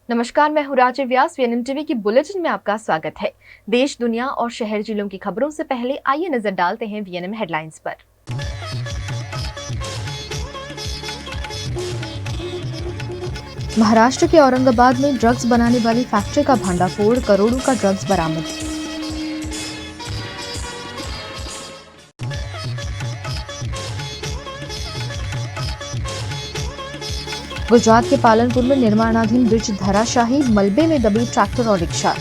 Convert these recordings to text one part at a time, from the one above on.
नमस्कार, मैं हूँ राजीव व्यास। वीएनएम टीवी की बुलेटिन में आपका स्वागत है। देश, दुनिया और शहर जिलों की खबरों से पहले आइए नजर डालते हैं वीएनएम हेडलाइंस पर। महाराष्ट्र के औरंगाबाद में ड्रग्स बनाने वाली फैक्ट्री का भंडाफोड़, करोड़ों का ड्रग्स बरामद। गुजरात के पालनपुर में निर्माणाधीन ब्रिज धराशाही, मलबे में दबी ट्रैक्टर और रिक्शा।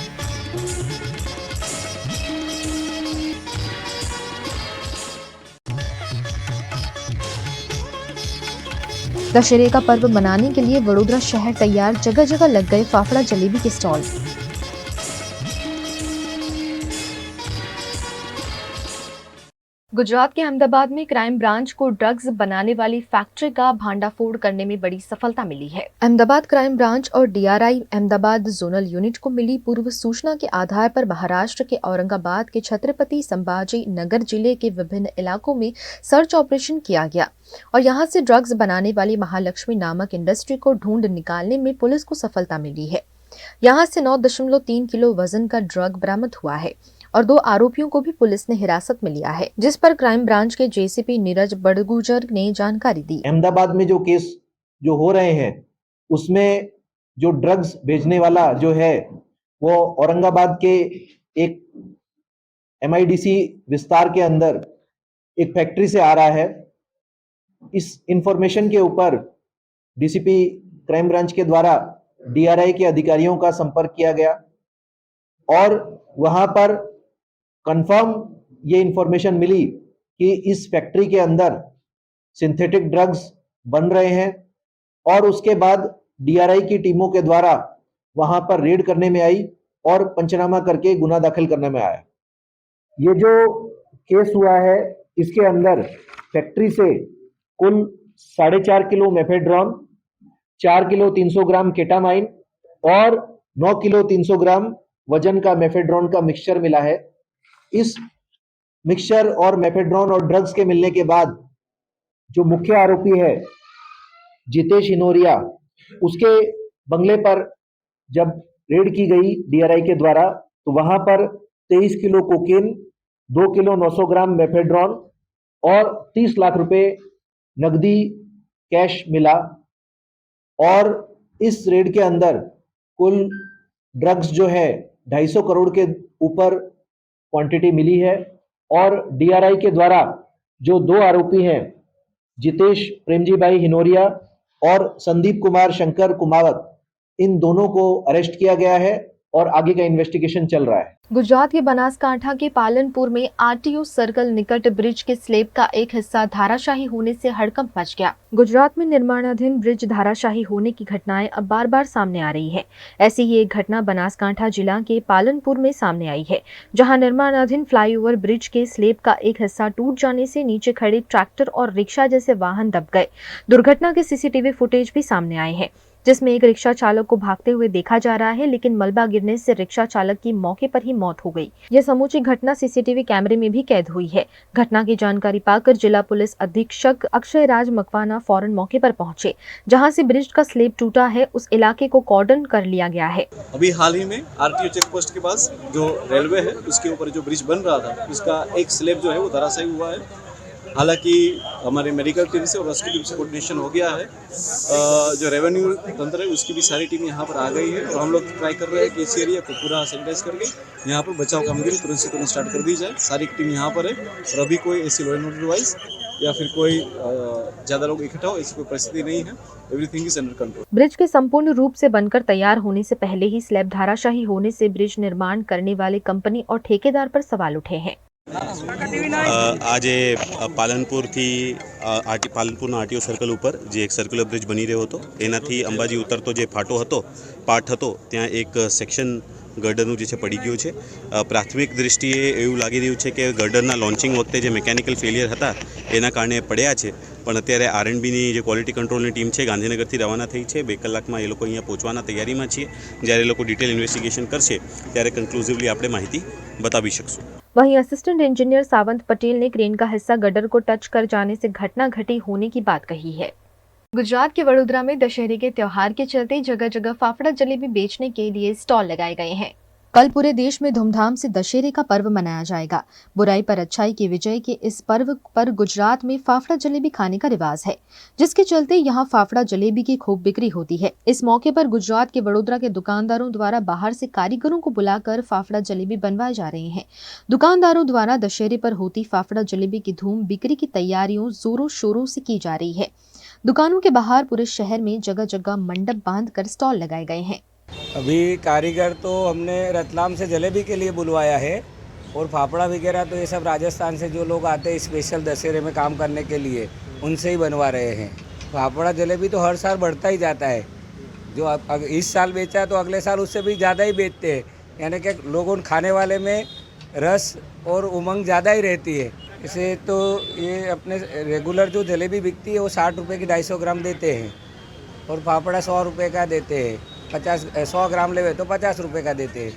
दशहरे का पर्व मनाने के लिए वडोदरा शहर तैयार, जगह जगह लग गए फाफड़ा जलेबी के स्टॉल। गुजरात के अहमदाबाद में क्राइम ब्रांच को ड्रग्स बनाने वाली फैक्ट्री का भांडाफोड़ करने में बड़ी सफलता मिली है। अहमदाबाद क्राइम ब्रांच और डीआरआई अहमदाबाद जोनल यूनिट को मिली पूर्व सूचना के आधार पर महाराष्ट्र के औरंगाबाद के छत्रपति संभाजी नगर जिले के विभिन्न इलाकों में सर्च ऑपरेशन किया गया और यहां से ड्रग्स बनाने वाली महालक्ष्मी नामक इंडस्ट्री को ढूंढ निकालने में पुलिस को सफलता मिली है। यहां से 9.3 किलो वजन का ड्रग बरामद हुआ है और 2 आरोपियों को भी पुलिस ने हिरासत में लिया है, जिस पर क्राइम ब्रांच के जेसीपी नीरज बड़गुजर ने जानकारी दी। अहमदाबाद में जो केस जो हो रहे हैं उसमें जो ड्रग्स भेजने वाला जो है वो औरंगाबाद के एक एमआईडीसी विस्तार के अंदर एक फैक्ट्री से आ रहा है। इस इंफॉर्मेशन के ऊपर डीसीपी क्राइम ब्रांच के द्वारा डीआरआई के अधिकारियों का संपर्क किया गया और वहां पर कंफर्म ये इंफॉर्मेशन मिली कि इस फैक्ट्री के अंदर सिंथेटिक ड्रग्स बन रहे हैं और उसके बाद डीआरआई की टीमों के द्वारा वहां पर रेड करने में आई और पंचनामा करके गुना दाखिल करने में आया। ये जो केस हुआ है इसके अंदर फैक्ट्री से कुल 4.5 किलो मेफेड्रॉन, 4 किलो 300 ग्राम केटामाइन और 9 किलो 300 ग्राम वजन का मेफेड्रॉन का मिक्सचर मिला है। इस मिक्सचर और मेफेड्रॉन और ड्रग्स के मिलने के बाद जो मुख्य आरोपी है जितेश हिनोरिया, उसके बंगले पर जब रेड की गई डीआरआई के द्वारा तो वहां पर 23 किलो कोकेन, 2 किलो 900 ग्राम मेफेड्रॉन और 30 लाख रुपए नकदी कैश मिला और इस रेड के अंदर कुल ड्रग्स जो है 250 करोड़ के ऊपर क्वांटिटी मिली है और डीआरआई के द्वारा जो 2 आरोपी हैं जितेश प्रेमजी भाई हिनोरिया और संदीप कुमार शंकर कुमावत, इन दोनों को अरेस्ट किया गया है और आगे का इन्वेस्टिगेशन चल रहा है। गुजरात के बनासकांठा के पालनपुर में आरटीओ सर्कल निकट ब्रिज के स्लैब का एक हिस्सा धाराशाही होने से हड़कंप मच गया। गुजरात में निर्माणाधीन ब्रिज धाराशाही होने की घटनाएं अब बार बार सामने आ रही है। ऐसी ही एक घटना बनासकांठा जिला के पालनपुर में सामने आई है, जहां निर्माणाधीन फ्लाईओवर ब्रिज के स्लैब का एक हिस्सा टूट जाने से नीचे खड़े ट्रैक्टर और रिक्शा जैसे वाहन दब गए। दुर्घटना के सीसीटीवी फुटेज भी सामने आए हैं, जिसमें एक रिक्शा चालक को भागते हुए देखा जा रहा है, लेकिन मलबा गिरने से रिक्शा चालक की मौके पर ही मौत हो गई। यह समूची घटना सीसीटीवी कैमरे में भी कैद हुई है। घटना की जानकारी पाकर जिला पुलिस अधीक्षक अक्षय राज मकवाना फौरन मौके पर पहुंचे। जहां से ब्रिज का स्लैब टूटा है, उस इलाके को कॉर्डन कर लिया गया है। अभी हाल ही में आरटीओ चेक पोस्ट के पास जो रेलवे है उसके ऊपर जो ब्रिज बन रहा था उसका एक स्लैब जो है वो धराशायी हुआ है। हालांकि हमारे मेडिकल टीम से और रेस्क्यू टीम से कोऑर्डिनेशन हो गया है। जो रेवेन्यू तंत्र है उसकी भी सारी टीम यहाँ पर आ गई है और हम लोग ट्राई कर रहे हैं कि इस एरिया को पूरा सैनिटाइज करके यहाँ पर बचाव कामगिरी तुरंत से तुरंत स्टार्ट कर दी जाए। सारी टीम यहाँ पर है और अभी कोई ऐसी लॉ एंड ऑर्डर वाइज या फिर कोई ज़्यादा लोग इकट्ठा हो ऐसी कोई परिस्थिति नहीं है। Everything is under control. Bridge के संपूर्ण रूप से बनकर तैयार होने से पहले ही स्लैब धाराशाही होने से ब्रिज निर्माण करने वाले कंपनी और ठेकेदार पर सवाल उठे हैं। આજે પાલનપુરથી પાલનપુરના આરટીઓ સર્કલ ઉપર જે એક સર્ક્યુલર બ્રિજ બની રહ્યો હતો એનાથી અંબાજી ઉતરતો જે પાટ હતો ત્યાં એક સેક્શન ગર્ડરનું જે છે પડી ગયું છે। પ્રાથમિક દૃષ્ટિએ એવું લાગી રહ્યું છે કે ગર્ડરના લોન્ચિંગ વખતે જે મિકેનિકલ ફેલિયર હતા એના કારણે પડ્યા છે, પણ અત્યારે આરએનબીની જે ક્વોલિટી કંટ્રોલની ટીમ છે ગાંધીનગરથી રવાના થઈ છે। 2 કલાકમાં એ લોકો અહીંયા પહોંચવાના તૈયારીમાં છીએ। જ્યારે એ લોકો ડિટેલ ઇન્વેસ્ટિગેશન કરશે ત્યારે કન્ક્લુઝિવલી આપણે માહિતી बतावी શકશું। वहीं असिस्टेंट इंजीनियर सावंत पटेल ने क्रेन का हिस्सा गडर को टच कर जाने से घटना घटी होने की बात कही है। गुजरात के वडोदरा में दशहरे के त्योहार के चलते जगह जगह फाफड़ा जलेबी बेचने के लिए स्टॉल लगाए गए हैं। कल पूरे देश में धूमधाम से दशहरे का पर्व मनाया जाएगा। बुराई पर अच्छाई की विजय के इस पर्व पर गुजरात में फाफड़ा जलेबी खाने का रिवाज है, जिसके चलते यहाँ फाफड़ा जलेबी की खूब बिक्री होती है। इस मौके पर गुजरात के वडोदरा के दुकानदारों द्वारा बाहर से कारीगरों को बुलाकर फाफड़ा जलेबी बनवाए जा रहे हैं। दुकानदारों द्वारा दशहरे पर होती फाफड़ा जलेबी की धूम बिक्री की तैयारियों जोरों शोरों से की जा रही है। दुकानों के बाहर पूरे शहर में जगह जगह मंडप बांधकर स्टॉल लगाए गए हैं। अभी कारीगर तो हमने रतलाम से जलेबी के लिए बुलवाया है और फाफड़ा वगैरह तो ये सब राजस्थान से जो लोग आते हैं स्पेशल दशहरे में काम करने के लिए उनसे ही बनवा रहे हैं। फाफड़ा जलेबी तो हर साल बढ़ता ही जाता है, जो इस साल बेचा है तो अगले साल उससे भी ज़्यादा ही बेचते हैं, यानी कि लोगों खाने वाले में रस और उमंग ज़्यादा ही रहती है। इसे तो ये अपने रेगुलर जो जलेबी बिकती है वो 60 रुपये की 250 ग्राम देते हैं और फाफड़ा 100 रुपये का देते हैं। 100 ग्राम लेवे तो 50 रुपये का देते हैं,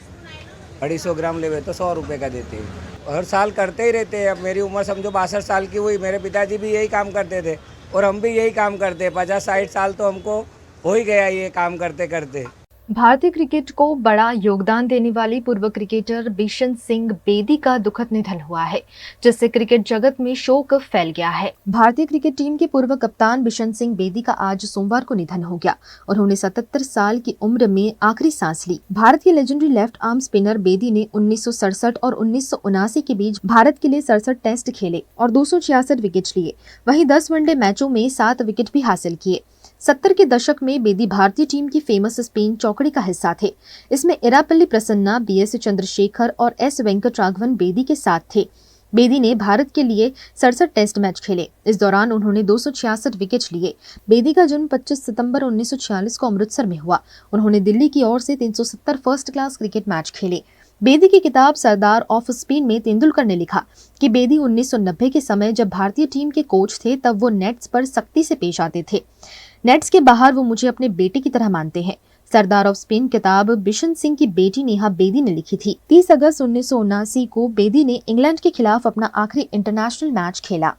250 ग्राम लेवे तो 100 रुपये का देते हैं। हर साल करते ही रहते हैं। अब मेरी उम्र समझो 62 साल की हुई, मेरे पिताजी भी यही काम करते थे और हम भी यही काम करते हैं। 50-60 साल तो हमको हो ही गया ये काम करते करते। भारतीय क्रिकेट को बड़ा योगदान देने वाली पूर्व क्रिकेटर बिशन सिंह बेदी का दुखद निधन हुआ है, जिससे क्रिकेट जगत में शोक फैल गया है। भारतीय क्रिकेट टीम के पूर्व कप्तान बिशन सिंह बेदी का आज सोमवार को निधन हो गया। उन्होंने 77 साल की उम्र में आखिरी सांस ली। भारत के legendary left arm spinner Bedi ने 1967 और 1979 के बीच भारत के लिए 67 टेस्ट खेले और 266 विकेट लिए। वहीं 10 वनडे मैचों में 7 विकेट भी हासिल किए। 70 के दशक में बेदी भारतीय टीम की फेमस स्पिन चौकड़ी का हिस्सा थे। इसमें इरापल्ली प्रसन्ना, बीएस चंद्रशेखर और एस वेंकटराघवन बेदी के साथ थे। बेदी ने भारत के लिए 67 टेस्ट मैच खेले। इस दौरान उन्होंने 266 विकेट लिए। बेदी का जन्म 25 सितंबर 1946 को अमृतसर में हुआ। उन्होंने दिल्ली की ओर से 370 फर्स्ट क्लास क्रिकेट मैच खेले। बेदी की किताब सरदार ऑफ स्पिन में तेंदुलकर ने लिखा कि बेदी 1990 के समय जब भारतीय टीम के कोच थे तब वो नेट्स पर सख्ती से पेश आते थे। नेट्स के बाहर वो मुझे अपने बेटे की तरह मानते हैं। सरदार ऑफ स्पिन किताब बिशन सिंह की बेटी नेहा बेदी ने लिखी थी। 30 अगस्त 1979 को बेदी ने इंग्लैंड के खिलाफ अपना आखिरी इंटरनेशनल मैच खेला।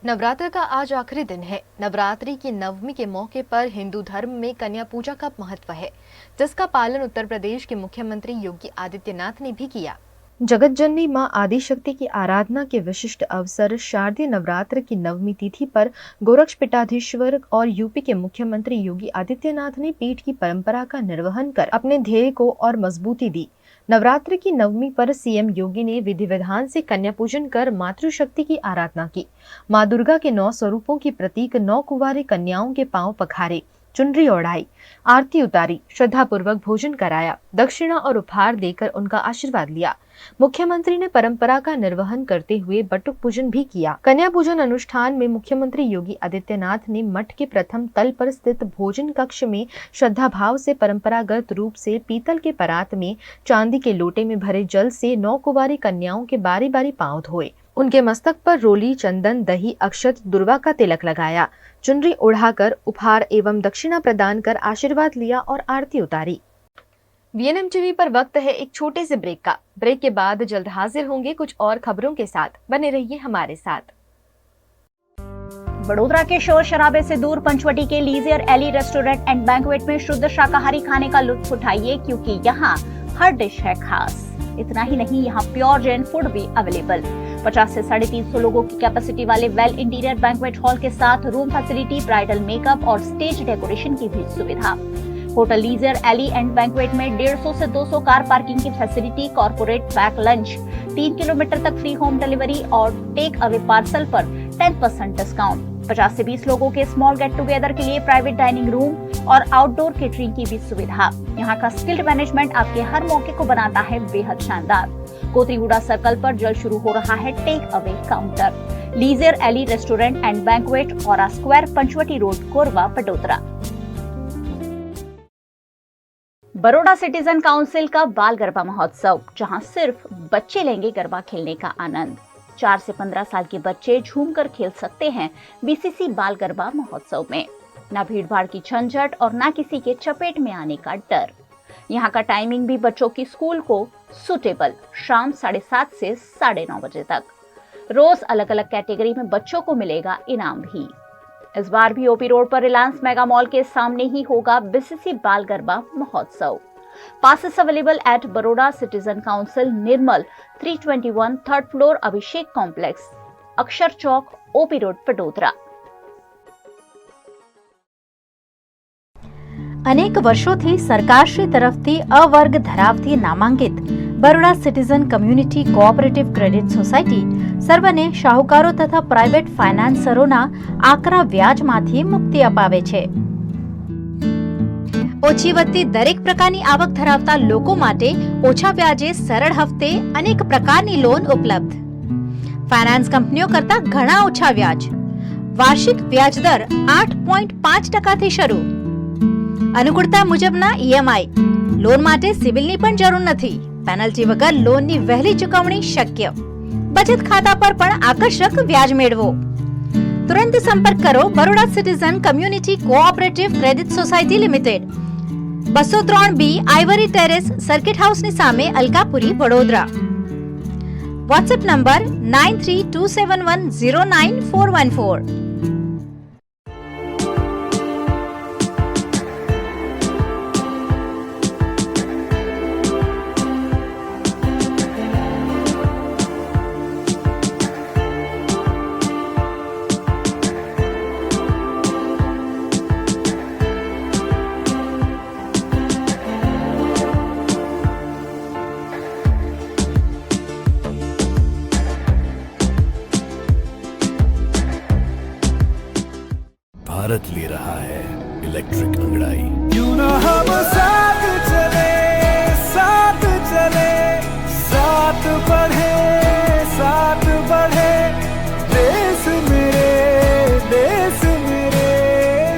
नवरात्र का आज आखिरी दिन है। नवरात्रि की नवमी के मौके पर हिंदू धर्म में कन्या पूजा का महत्व है, जिसका पालन उत्तर प्रदेश के मुख्यमंत्री योगी आदित्यनाथ ने भी किया। जगत जननी मां आदिशक्ति की आराधना के विशिष्ट अवसर शारदीय नवरात्र की नवमी तिथि पर गोरक्षपीठाधीश्वर और यूपी के मुख्यमंत्री योगी आदित्यनाथ ने पीठ की परंपरा का निर्वहन कर अपने ध्येय को और मजबूती दी। नवरात्र की नवमी पर सीएम योगी ने विधि विधान से कन्या पूजन कर मातृशक्ति की आराधना की। मां दुर्गा के 9 स्वरूपों की प्रतीक 9 कुंवारी कन्याओं के पांव पखारे, चुनरी ओढ़ाई, आरती उतारी, श्रद्धापूर्वक भोजन कराया, दक्षिणा और उपहार देकर उनका आशीर्वाद लिया। मुख्यमंत्री ने परंपरा का निर्वहन करते हुए बटुक पूजन भी किया। कन्या पूजन अनुष्ठान में मुख्यमंत्री योगी आदित्यनाथ ने मठ के प्रथम तल पर स्थित भोजन कक्ष में श्रद्धा भाव से परंपरागत रूप से पीतल के परात में चांदी के लोटे में भरे जल से 9 कुंवारी कन्याओं के बारी बारी पांव धोए। उनके मस्तक पर रोली, चंदन, दही, अक्षत, दुर्वा का तिलक लगाया, चुनरी ओढ़ाकर उपहार एवं दक्षिणा प्रदान कर आशीर्वाद लिया और आरती उतारी। वीएनएम टीवी पर वक्त है एक छोटे से ब्रेक का। ब्रेक के बाद जल्द हाजिर होंगे कुछ और खबरों के साथ। बने रहिए हमारे साथ। वडोदरा के शोर शराबे से दूर पंचवटी के लीजियर एली रेस्टोरेंट एंड बैंक्वेट में शुद्ध शाकाहारी खाने का लुत्फ उठाइए, क्योंकि यहाँ हर डिश है खास। इतना ही नहीं, यहाँ प्योर जैन फूड भी अवेलेबल। 50 से 350 लोगों की कैपेसिटी वाले वेल इंटीरियर बैंक्वेट हॉल के साथ रूम फैसिलिटी, ब्राइडल मेकअप और स्टेज डेकोरेशन की भी सुविधा। होटल लीजियर एली एंड बैंक्वेट में 150 से 200 कार पार्किंग की facility, corporate pack lunch, 3 kilometre तक फ्री होम डिलीवरी और टेक अवे पार्सल पर 10% डिस्काउंट। 50 से 20 लोगों के स्मॉल गेट टुगेदर के लिए प्राइवेट डाइनिंग रूम और आउटडोर केटरिंग की भी सुविधा। यहाँ का स्किल्ड मैनेजमेंट आपके हर मौके को बनाता है बेहद शानदार। कोतरीगुड़ा सर्कल पर जल्द शुरू हो रहा है टेक अवे काउंटर। लीजियर एली restaurant and banquet, Aura Square, Panchvati road, Korba, Vadodara. Baroda citizen council का बाल गरबा महोत्सव, जहां सिर्फ बच्चे लेंगे गरबा खेलने का आनंद। 4 से 15 साल के बच्चे झूमकर खेल सकते हैं बीसीसी बाल गरबा महोत्सव में। ना भीड़ भाड़ की झंझट और ना किसी के चपेट में आने का डर। यहाँ का टाइमिंग भी बच्चों की स्कूल को सुटेबल, शाम 7:30 से 9:30 बजे तक। रोज अलग अलग कैटेगरी में बच्चों को मिलेगा इनाम भी। इस बार भी ओपी रोड पर रिलायंस मेगा मॉल के सामने ही होगा बीसीसी बाल गरबा महोत्सव। Passes available at Baroda Citizen Council, Nirmal, 321, 3rd floor, Abhishek Complex, Akshar Chowk, OP Road, Vadodara. અનેક વર્ષોથી સરકારશ્રી તરફથી અવર્ગ ધરાવતી નામાંકિત Baroda citizen community cooperative credit society સર્વને શાહુકારો તથા પ્રાઇવેટ ફાઇનાન્સરોના આકરા વ્યાજમાંથી મુક્તિ અપાવે છે। ઓછી વત્તી દરેક પ્રકારની આવક ધરાવતા લોકો માટે ઓછા વ્યાજે સરળ હફતે અનેક પ્રકારની લોન ઉપલબ્ધ। ફાઇનાન્સ કંપનીઓ કરતા ઘણા ઓછા વ્યાજ। વાર્ષિક વ્યાજ દર 8.5% શરૂ। अनुकूलता मुजबना ईएमआई। लोन माटे सिविलनी पण जरूर नथी। पेनल्टी वगर लोननी वहेली चुकवणी शक्य। बचत खाता पर पण आकर्षक व्याज मेळवो। तुरंत संपर्क करो Baroda citizen community cooperative credit society limited, 203B Ivory Terrace, circuit हाउसनी सामे, अलकापुरी, वडोदरा। WhatsApp number 9327109414। भारत ले रहा है इलेक्ट्रिक अंगड़ाई। क्यों ना हम साथ चले, साथ चले, साथ बढ़े, साथ बढ़े, देश मेरे, देश मेरे।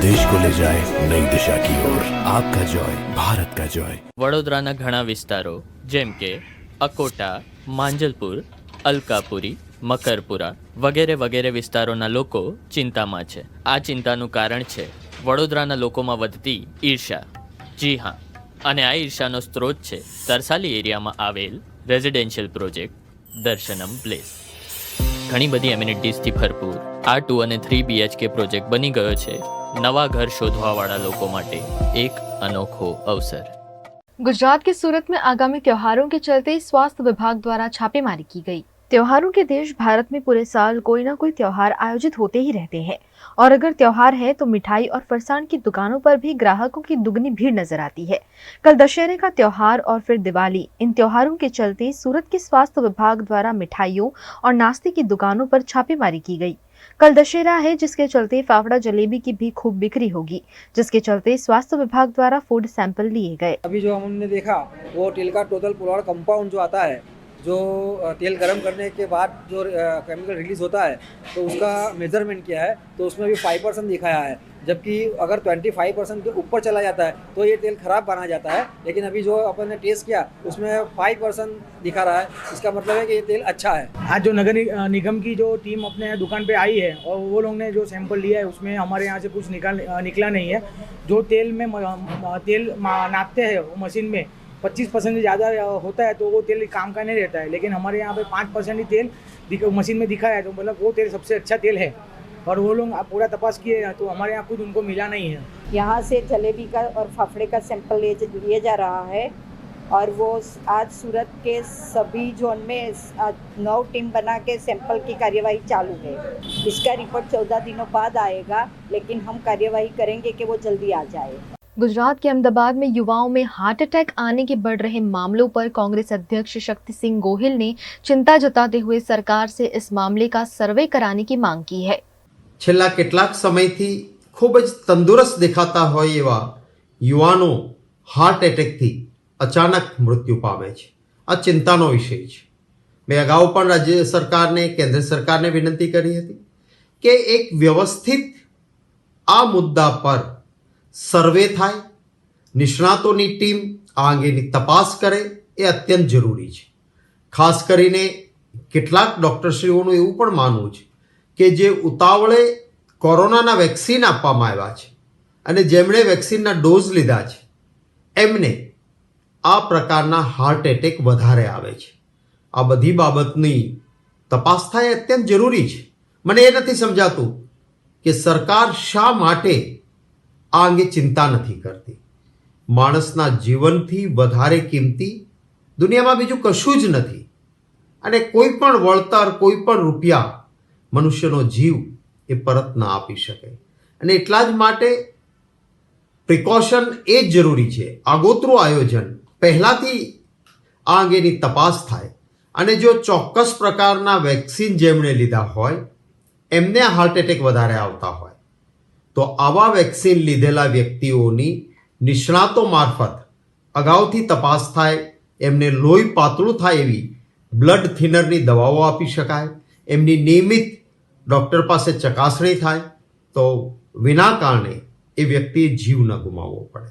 देश को ले जाए नई दिशा की ओर। आपका जॉय, भारत का जॉय। વડોદરાના ઘણા વિસ્તારો જેમ કે અકોટા, માંજલપુર, અલકાપુરી, મકરપુરા વગેરે વગેરે વિસ્તારોના લોકો ચિંતામાં છે। આ ચિંતાનું કારણ છે વડોદરાના લોકોમાં વધતી ઈર્ષા। જી હા, અને આ ઈર્ષાનો સ્ત્રોત છે તરસાલી એરિયામાં આવેલ રેઝિડેન્શિયલ પ્રોજેક્ટ દર્શનમ પ્લેસ। ઘણી બધી એમિનિટીઝથી ભરપૂર આ 2 અને 3 BHK પ્રોજેક્ટ બની ગયો છે નવા ઘર શોધવાવાળા લોકો માટે એક અનોખો અવસર। गुजरात के सूरत में आगामी त्योहारों के चलते स्वास्थ्य विभाग द्वारा छापेमारी की गई। त्योहारों के देश भारत में पूरे साल कोई ना कोई त्योहार आयोजित होते ही रहते हैं और अगर त्योहार है तो मिठाई और फरसाण की दुकानों पर भी ग्राहकों की दुगनी भीड़ नजर आती है। कल दशहरे का त्योहार और फिर दिवाली, इन त्योहारों के चलते सूरत के स्वास्थ्य विभाग द्वारा मिठाइयों और नाश्ते की दुकानों पर छापेमारी की गई। कल दशहरा है जिसके चलते फाफड़ा जलेबी की भी खूब बिक्री होगी, जिसके चलते स्वास्थ्य विभाग द्वारा फूड सैंपल लिए गए। अभी जो हमने देखा वो तेल का टोटल पुलाड़ कंपाउंड जो आता है, जो तेल गर्म करने के बाद जो केमिकल रिलीज होता है तो उसका मेजरमेंट किया है तो उसमें भी 5% दिखाया है, जबकि अगर 25% के ऊपर चला जाता है तो ये तेल खराब बना जाता है। लेकिन अभी जो अपन ने टेस्ट किया उसमें 5% दिखा रहा है, इसका मतलब है कि ये तेल अच्छा है। आज जो नगर निगम की जो टीम अपने दुकान पे आई है और वो लोग ने जो सैंपल लिया है उसमें हमारे यहाँ से कुछ निकला नहीं है। जो तेल में तेल नापते हैं वो मशीन में 25% से ज़्यादा होता है तो वो तेल काम का नहीं रहता है, लेकिन हमारे यहाँ पे 5% ही तेल मशीन में दिखा है तो मतलब वो तेल सबसे अच्छा तेल है। और वो लोग पूरा तपास किए तो हमारे यहाँ खुद उनको मिला नहीं है। यहाँ से जलेबी का और फाफड़े का सैंपल लिए जा रहा है और वो आज सूरत के सभी जोन में 9 टीम बना के सैंपल की कार्यवाही चालू है। इसका रिपोर्ट 14 दिनों बाद आएगा, लेकिन हम कार्यवाही करेंगे कि वो जल्दी आ जाए। गुजरात के अहमदाबाद में युवाओं में हार्ट अटैक आने के बढ़ रहे मामलों पर कांग्रेस अध्यक्ष शक्ति सिंह गोहिल ने चिंता जताते हुए सरकार से इस मामले का सर्वे कराने की मांग की है। છેલ્લા કેટલાક સમયથી ખૂબ જ તંદુરસ્ત દેખાતા હોય એવા યુવાનો હાર્ટ એટેકથી અચાનક મૃત્યુ પામે છે। આ ચિંતાનો વિષય છે। મેં અગાઉ પણ રાજ્ય સરકારને કેન્દ્ર સરકારને વિનંતી કરી હતી કે એક વ્યવસ્થિત આ મુદ્દા પર સર્વે થાય, નિષ્ણાતોની ટીમ આ અંગેની તપાસ કરે, એ અત્યંત જરૂરી છે। ખાસ કરીને કેટલાક ડૉક્ટરશ્રીઓનું એવું પણ માનવું છે કે જે ઉતાવળે કોરોનાના વેક્સિન આપવામાં આવ્યા છે અને જેમણે વેક્સિનના ડોઝ લીધા છે એમને આ પ્રકારના હાર્ટ એટેક વધારે આવે છે। આ બધી બાબતની તપાસ થાય અત્યંત જરૂરી છે। મને એ નથી સમજાતું કે સરકાર શા માટે આ અંગે ચિંતા નથી કરતી. માણસના જીવનથી વધારે કિંમતી દુનિયામાં બીજું કશું જ નથી અને કોઈ પણ વળતર, કોઈ પણ રૂપિયા મનુષ્યનો જીવ એ પરત ના આપી શકે. અને એટલા જ માટે પ્રિકોશન એ જ જરૂરી છે. આગોતરું આયોજન, પહેલાંથી આ અંગેની તપાસ થાય અને જો ચોક્કસ પ્રકારના વેક્સિન જેમણે લીધા હોય એમને હાર્ટ એટેક વધારે આવતા હોય તો આવા વેક્સિન લીધેલા વ્યક્તિઓની નિષ્ણાતો મારફત અગાઉથી તપાસ થાય, એમને લોહી પાતળું થાય એવી બ્લડ થિનરની દવાઓ આપી શકાય, એમની નિયમિત ડૉક્ટર પાસે ચકાસણી થાય તો વિના કારણે એ વ્યક્તિએ જીવ ન ગુમાવવો પડે.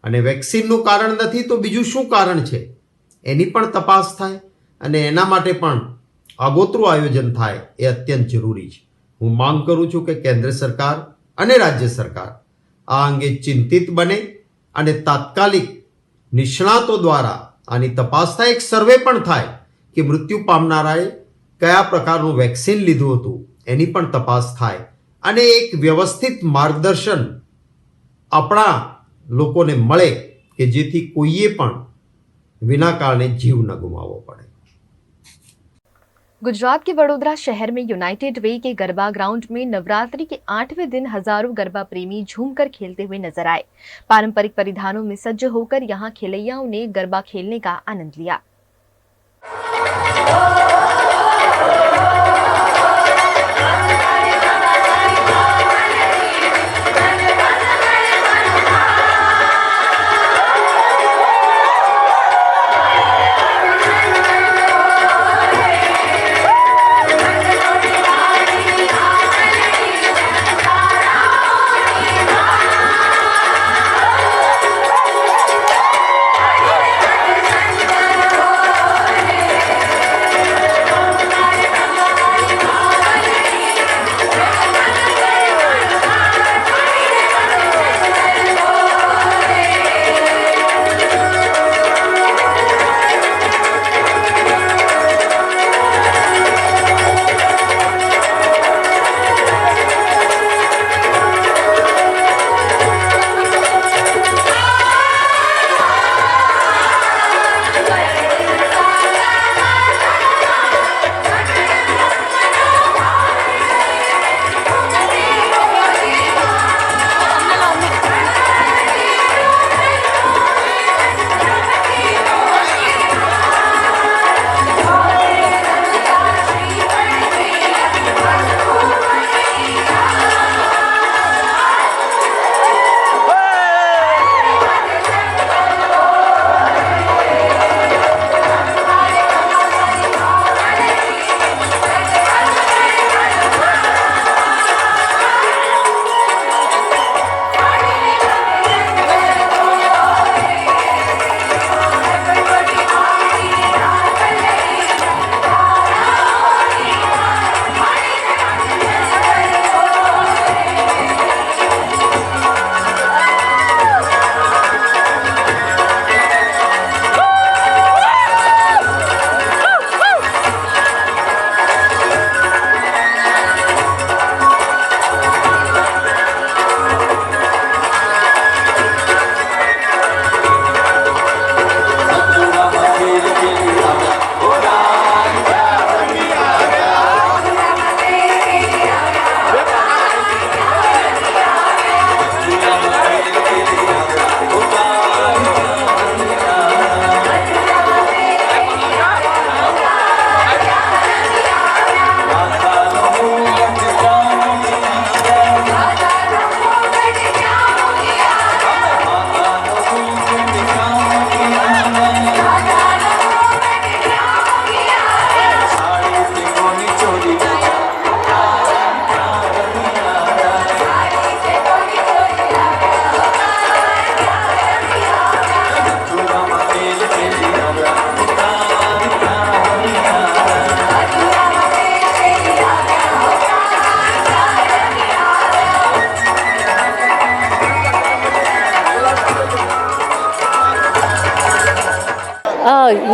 અને વેક્સિનનું કારણ નથી તો બીજું શું કારણ છે એની પણ તપાસ થાય અને એના માટે પણ આગોતરું આયોજન થાય એ અત્યંત જરૂરી છે. હું માંગ કરું છું કે કેન્દ્ર સરકાર અને રાજ્ય સરકાર આ અંગે ચિંતિત બને અને તાત્કાલિક નિષ્ણાતો દ્વારા આની તપાસ થાય, એક સર્વે પણ થાય કે મૃત્યુ પામનારાએ કયા પ્રકારનું વેક્સિન લીધું હતું એની પણ તપાસ થાય અને એક વ્યવસ્થિત માર્ગદર્શન આપણા લોકોને મળે કે જેથી કોઈએ પણ बिना कारणे जीव न गुमावो पड़े. गुजरात के वडोदरा शहर में यूनाइटेड वे के गरबा ग्राउंड में नवरात्रि के 8वें दिन हजारों गरबा प्रेमी झूमकर खेलते हुए नजर आए. पारंपरिक परिधानों में सज्ज होकर यहां खिलैयाओं ने गरबा खेलने का आनंद लिया.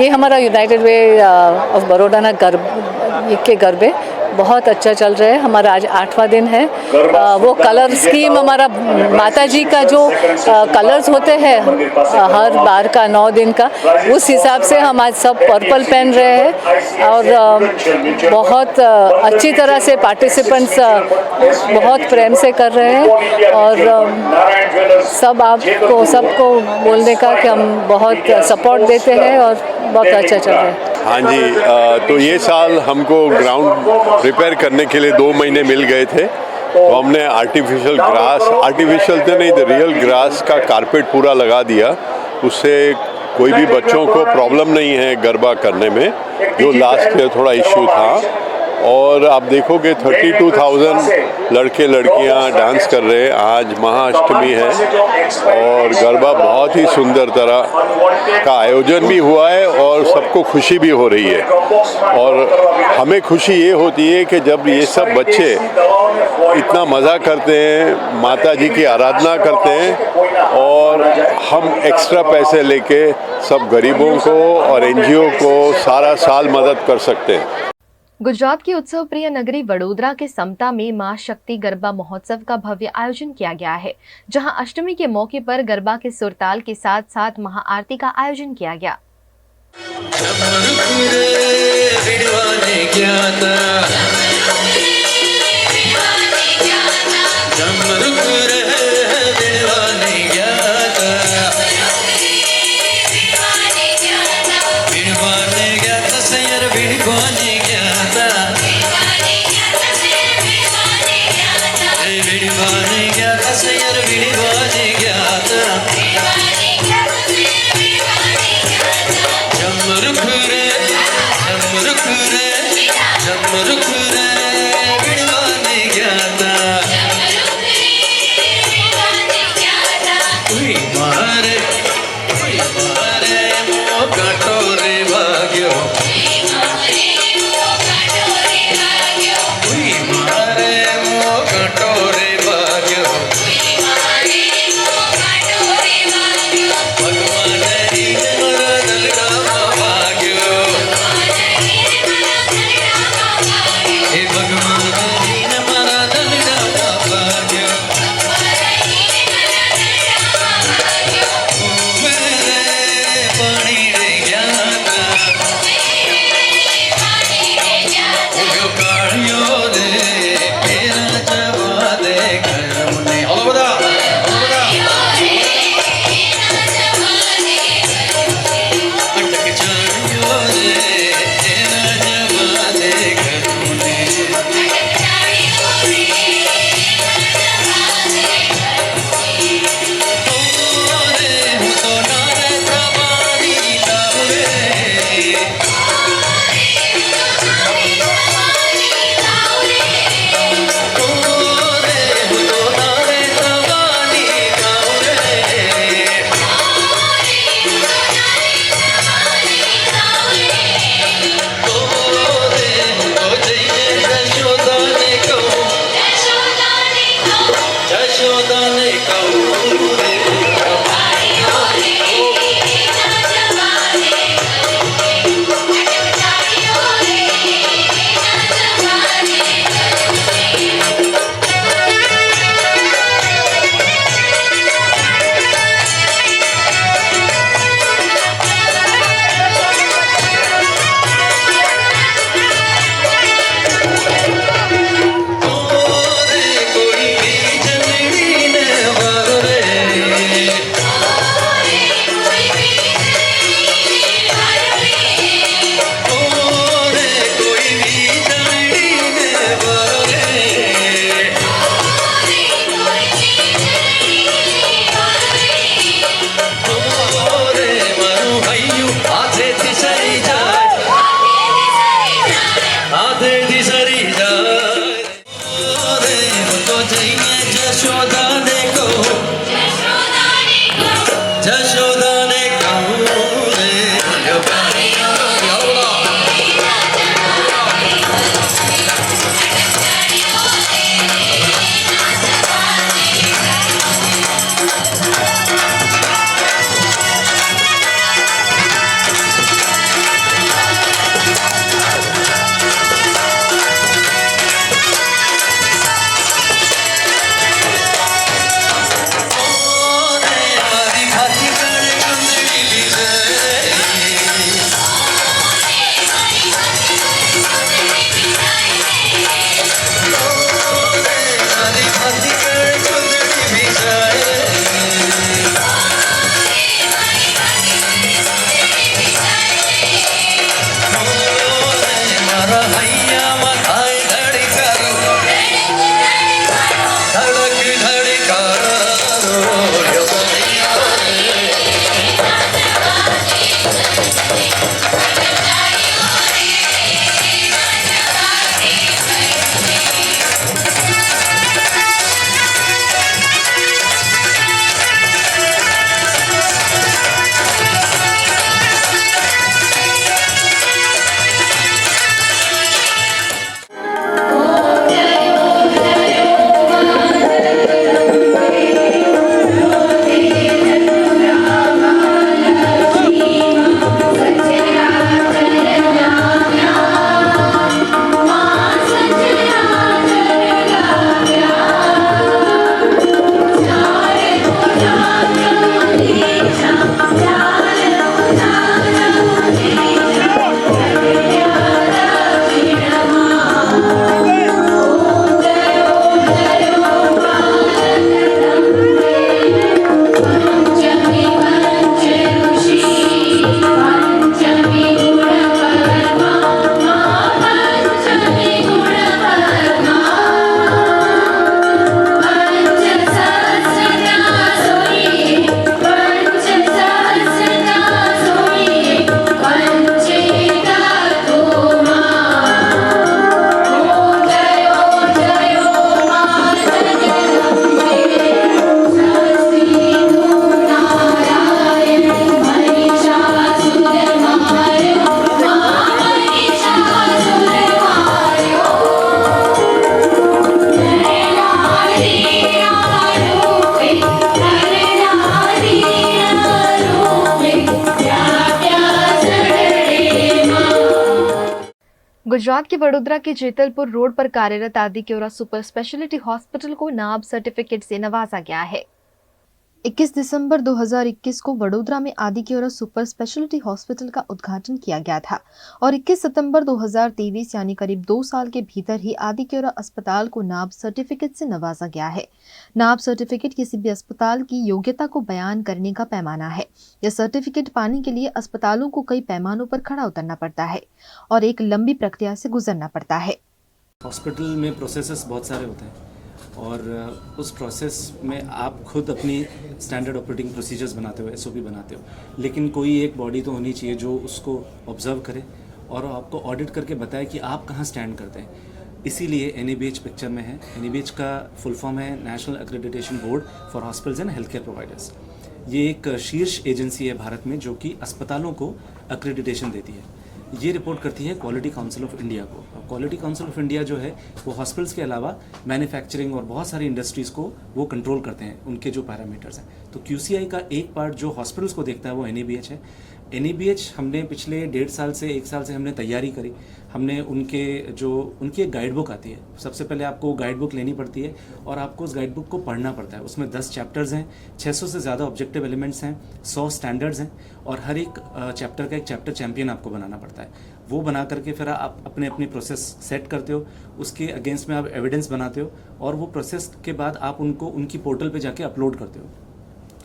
ये हमारा यूनाइटेड वे ऑफ बड़ौदा ना के गरबे बहुत अच्छा चल रहा है। हमारा आज 8वां दिन है। वो कलर स्कीम हमारा माता जी का जो कलर्स होते हैं हर बार का 9 दिन का, उस हिसाब से हम आज सब पर्पल पहन रहे हैं और बहुत अच्छी तरह से पार्टिसिपेंट्स बहुत प्रेम से कर रहे हैं और सबको बोलने का कि हम बहुत सपोर्ट देते हैं और बहुत अच्छा चल रहा है। हाँ जी, तो ये साल हमको ग्राउंड प्रिपेयर करने के लिए 2 महीने मिल गए थे, तो हमने आर्टिफिशियल तो नहीं, तो रियल ग्रास का कारपेट पूरा लगा दिया। उससे कोई भी बच्चों को प्रॉब्लम नहीं है गरबा करने में, जो लास्ट ईयर थोड़ा इश्यू था। और आप देखोगे 32,000 लड़के लड़कियां डांस कर रहे हैं। आज महाअष्टमी है और गरबा बहुत ही सुंदर तरह का आयोजन भी हुआ है और सबको खुशी भी हो रही है। और हमें खुशी ये होती है कि जब ये सब बच्चे इतना मज़ा करते हैं, माता जी की आराधना करते हैं और हम एक्स्ट्रा पैसे लेके सब गरीबों को और NGO को सारा साल मदद कर सकते हैं। गुजरात की उत्सव प्रिय नगरी वडोदरा के समता में मां शक्ति गरबा महोत्सव का भव्य आयोजन किया गया है, जहां अष्टमी के मौके पर गरबा के सुरताल के साथ साथ महाआरती का आयोजन किया गया। हैया मथाई धड़कारो धड़क धड़कारो योगा हैया गुजरात के वडोदरा के जेतलपुर रोड पर कार्यरत आदिक्योरा सुपर स्पेशलिटी हॉस्पिटल को नाब सर्टिफिकेट से नवाजा गया है। 21 दिसंबर 2021 को वडोदरा में आदिक्योरा सुपर स्पेशलिटी हॉस्पिटल का उद्घाटन किया गया था और 21 सितंबर 2023 यानी करीब 2 साल के भीतर ही आदिक्योरा अस्पताल को नाब सर्टिफिकेट से नवाजा गया है। नाब सर्टिफिकेट किसी भी अस्पताल की योग्यता को बयान करने का पैमाना है। यह सर्टिफिकेट पाने के लिए अस्पतालों को कई पैमानों पर खड़ा उतरना पड़ता है और एक लंबी प्रक्रिया से गुजरना पड़ता है। हॉस्पिटल में प्रोसेसेस बहुत सारे होते हैं और उस प्रोसेस में आप खुद अपनी स्टैंडर्ड ऑपरेटिंग प्रोसीजर्स बनाते हो, एसओपी बनाते हो, लेकिन कोई एक बॉडी तो होनी चाहिए जो उसको ऑब्जर्व करे और आपको ऑडिट करके बताए कि आप कहाँ स्टैंड करते हैं। इसीलिए NABH पिक्चर में है। NABH का फुल फॉर्म है national accreditation board for hospitals and health care providers. ये एक शीर्ष एजेंसी है भारत में जो कि अस्पतालों को एक्रेडिटेशन देती है। ये रिपोर्ट करती है क्वालिटी काउंसिल ऑफ इंडिया को। क्वालिटी काउंसिल ऑफ इंडिया जो है वो हॉस्पिटल्स के अलावा मैन्युफैक्चरिंग और बहुत सारी इंडस्ट्रीज़ को वो कंट्रोल करते हैं, उनके जो पैरामीटर्स हैं। तो QCI का एक पार्ट जो हॉस्पिटल्स को देखता है वो NABH है। NABH हमने पिछले 1.5 साल से 1 साल से हमने तैयारी करी। हमने उनकी एक गाइड बुक आती है। सबसे पहले आपको गाइड बुक लेनी पड़ती है और आपको उस गाइड बुक को पढ़ना पड़ता है। उसमें 10 चैप्टर्स हैं, 600 से ज़्यादा ऑब्जेक्टिव एलिमेंट्स हैं, 100 स्टैंडर्ड्स हैं और हर एक चैप्टर का एक चैप्टर चैंपियन आपको बनाना पड़ता है। वो बना करके फिर आप अपने अपनी प्रोसेस सेट करते हो, उसके अगेंस्ट में आप एविडेंस बनाते हो और वो प्रोसेस के बाद आप उनको उनकी पोर्टल पे जाके अपलोड करते हो।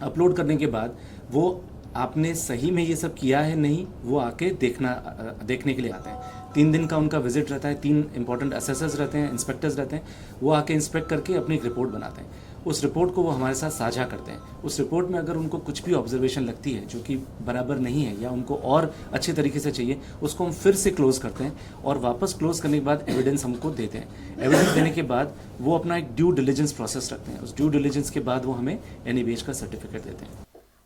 अपलोड करने के बाद वो आपने सही में ये सब किया है नहीं, वो आके देखने के लिए आते हैं। 3 दिन का उनका विजिट रहता है, 3 इंपॉर्टेंट असेसर्स रहते हैं, इंस्पेक्टर्स रहते हैं। वो आके इंस्पेक्ट करके अपनी एक रिपोर्ट बनाते हैं। उस रिपोर्ट को वो हमारे साथ साझा करते हैं। उस रिपोर्ट में अगर उनको कुछ भी ऑब्जर्वेशन लगती है जो कि बराबर नहीं है या उनको और अच्छे तरीके से चाहिए, उसको हम फिर से क्लोज करते हैं और वापस क्लोज करने के बाद एविडेंस हमको देते हैं। एविडेंस देने के बाद वो अपना एक ड्यू डिलिजेंस प्रोसेस रखते हैं। उस ड्यू डिलिजेंस के बाद वो हमें NABH का सर्टिफिकेट देते हैं।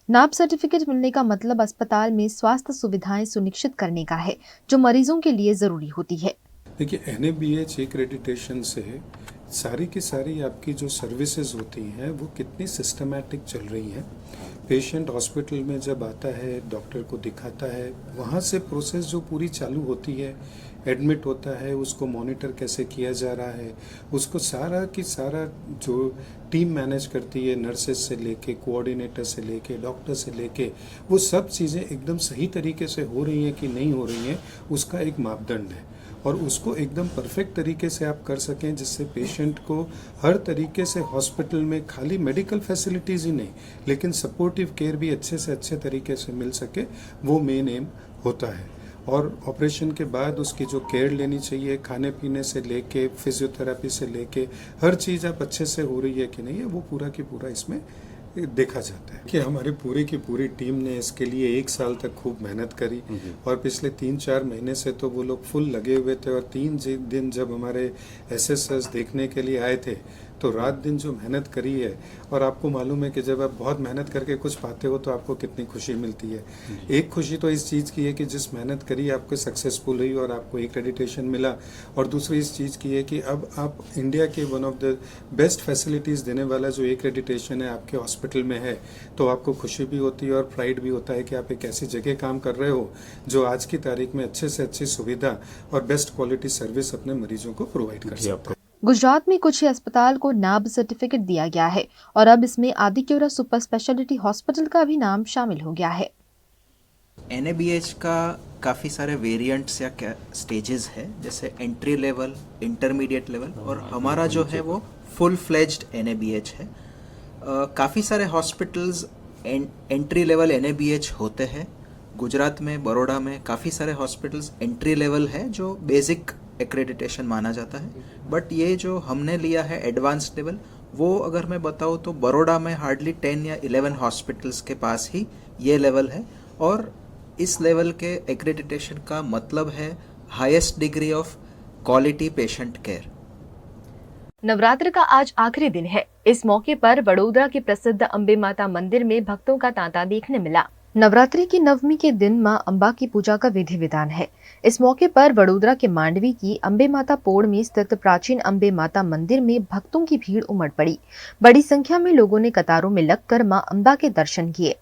नाब सर्टिफिकेट मिलने का मतलब अस्पताल में स्वास्थ्य सुविधाएं सुनिश्चित करने का है जो मरीजों के लिए जरूरी होती है। देखिए, NABH एक्रेडिटेशन से सारी की सारी आपकी जो सर्विसेज होती हैं वो कितनी सिस्टमैटिक चल रही हैं। पेशेंट हॉस्पिटल में जब आता है, डॉक्टर को दिखाता है, वहाँ से प्रोसेस जो पूरी चालू होती है, एडमिट होता है, उसको मॉनिटर कैसे किया जा रहा है, उसको सारा की सारा जो टीम मैनेज करती है, नर्सेज से लेके, कोऑर्डिनेटर से लेके, डॉक्टर से लेके, वो सब चीज़ें एकदम सही तरीके से हो रही हैं कि नहीं हो रही हैं, उसका एक मापदंड है और उसको एकदम परफेक्ट तरीके से आप कर सकें जिससे पेशेंट को हर तरीके से हॉस्पिटल में खाली मेडिकल फैसिलिटीज़ ही नहीं लेकिन सपोर्टिव केयर भी अच्छे से अच्छे तरीके से मिल सके, वो मेन एम होता है। और ऑपरेशन के बाद उसकी जो केयर लेनी चाहिए, खाने पीने से लेके फिजियोथेरेपी से लेके हर चीज़ आप अच्छे से हो रही है कि नहीं है, वो पूरा की पूरा इसमें देखा जाता है। कि हमारी पूरी की पूरी टीम ने इसके लिए 1 साल तक खूब मेहनत करी और पिछले 3-4 महीने से तो वो लोग फुल लगे हुए थे। और 3 दिन जब हमारे एसएसएस देखने के लिए आए थे तो रात दिन जो मेहनत करी है, और आपको मालूम है कि जब आप बहुत मेहनत करके कुछ पाते हो तो आपको कितनी खुशी मिलती है। एक खुशी तो इस चीज़ की है कि जिस मेहनत करी आपको सक्सेसफुल हुई और आपको एक्रेडिटेशन मिला, और दूसरी इस चीज़ की है कि अब आप इंडिया के one of the best facilities देने वाला जो एक्रेडिटेशन है आपके हॉस्पिटल में है, तो आपको खुशी भी होती है और प्राइड भी होता है कि आप एक ऐसी जगह काम कर रहे हो जो आज की तारीख में अच्छे से अच्छी सुविधा और बेस्ट क्वालिटी सर्विस अपने मरीजों को प्रोवाइड कर सकते हैं। गुजरात में कुछ ही अस्पताल को नाब सर्टिफिकेट दिया गया है और अब इसमें आदिक्योरा सुपर स्पेशलिटी हॉस्पिटल का भी नाम शामिल हो गया है। NABH का काफ़ी सारे वेरिएंट्स या स्टेजेस है, जैसे एंट्री लेवल, इंटरमीडिएट लेवल, और हमारा जो है वो फुल फ्लेज्ड NABH है। काफ़ी सारे हॉस्पिटल्स एंट्री लेवल NABH होते हैं। गुजरात में, बड़ौदा में काफ़ी सारे हॉस्पिटल्स एंट्री लेवल है जो बेसिक एक्रेडिटेशन माना जाता है, बट ये जो हमने लिया है एडवांस लेवल, वो अगर मैं बताऊँ तो बड़ौदा में हार्डली 10 या 11 हॉस्पिटल्स के पास ही ये लेवल है। और इस लेवल के एक्रेडिटेशन का मतलब है highest degree of quality patient care. Navratra का आज आखिरी दिन है। इस मौके पर बड़ोदरा के प्रसिद्ध अम्बे माता मंदिर में भक्तों का तांता देखने मिला। नवरात्रि की नवमी के दिन मां अम्बा की पूजा का विधि विधान है। इस मौके पर बड़ोदरा के मांडवी की अम्बे माता पोड़ में स्थित प्राचीन अम्बे माता मंदिर में भक्तों की भीड़ उमड़ पड़ी। बड़ी संख्या में लोगों ने कतारों में लगकर मां अम्बा के दर्शन किए।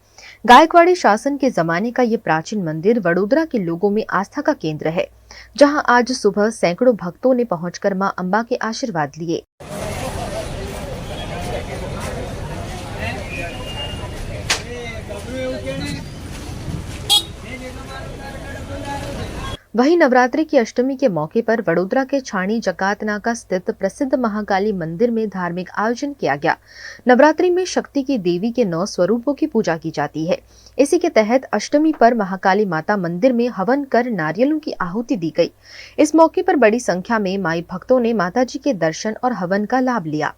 गायकवाड़ी शासन के जमाने का ये प्राचीन मंदिर वडोदरा के लोगों में आस्था का केंद्र है, जहां आज सुबह सैकड़ों भक्तों ने पहुंचकर मां अम्बा के आशीर्वाद लिए। वहीं नवरात्रि की अष्टमी के मौके पर वडोदरा के छाणी जकातनाका स्थित प्रसिद्ध महाकाली मंदिर में धार्मिक आयोजन किया गया। नवरात्रि में शक्ति की देवी के 9 स्वरूपों की पूजा की जाती है। इसी के तहत अष्टमी पर महाकाली माता मंदिर में हवन कर नारियलों की आहुति दी गई। इस मौके पर बड़ी संख्या में माई भक्तों ने माताजी के दर्शन और हवन का लाभ लिया।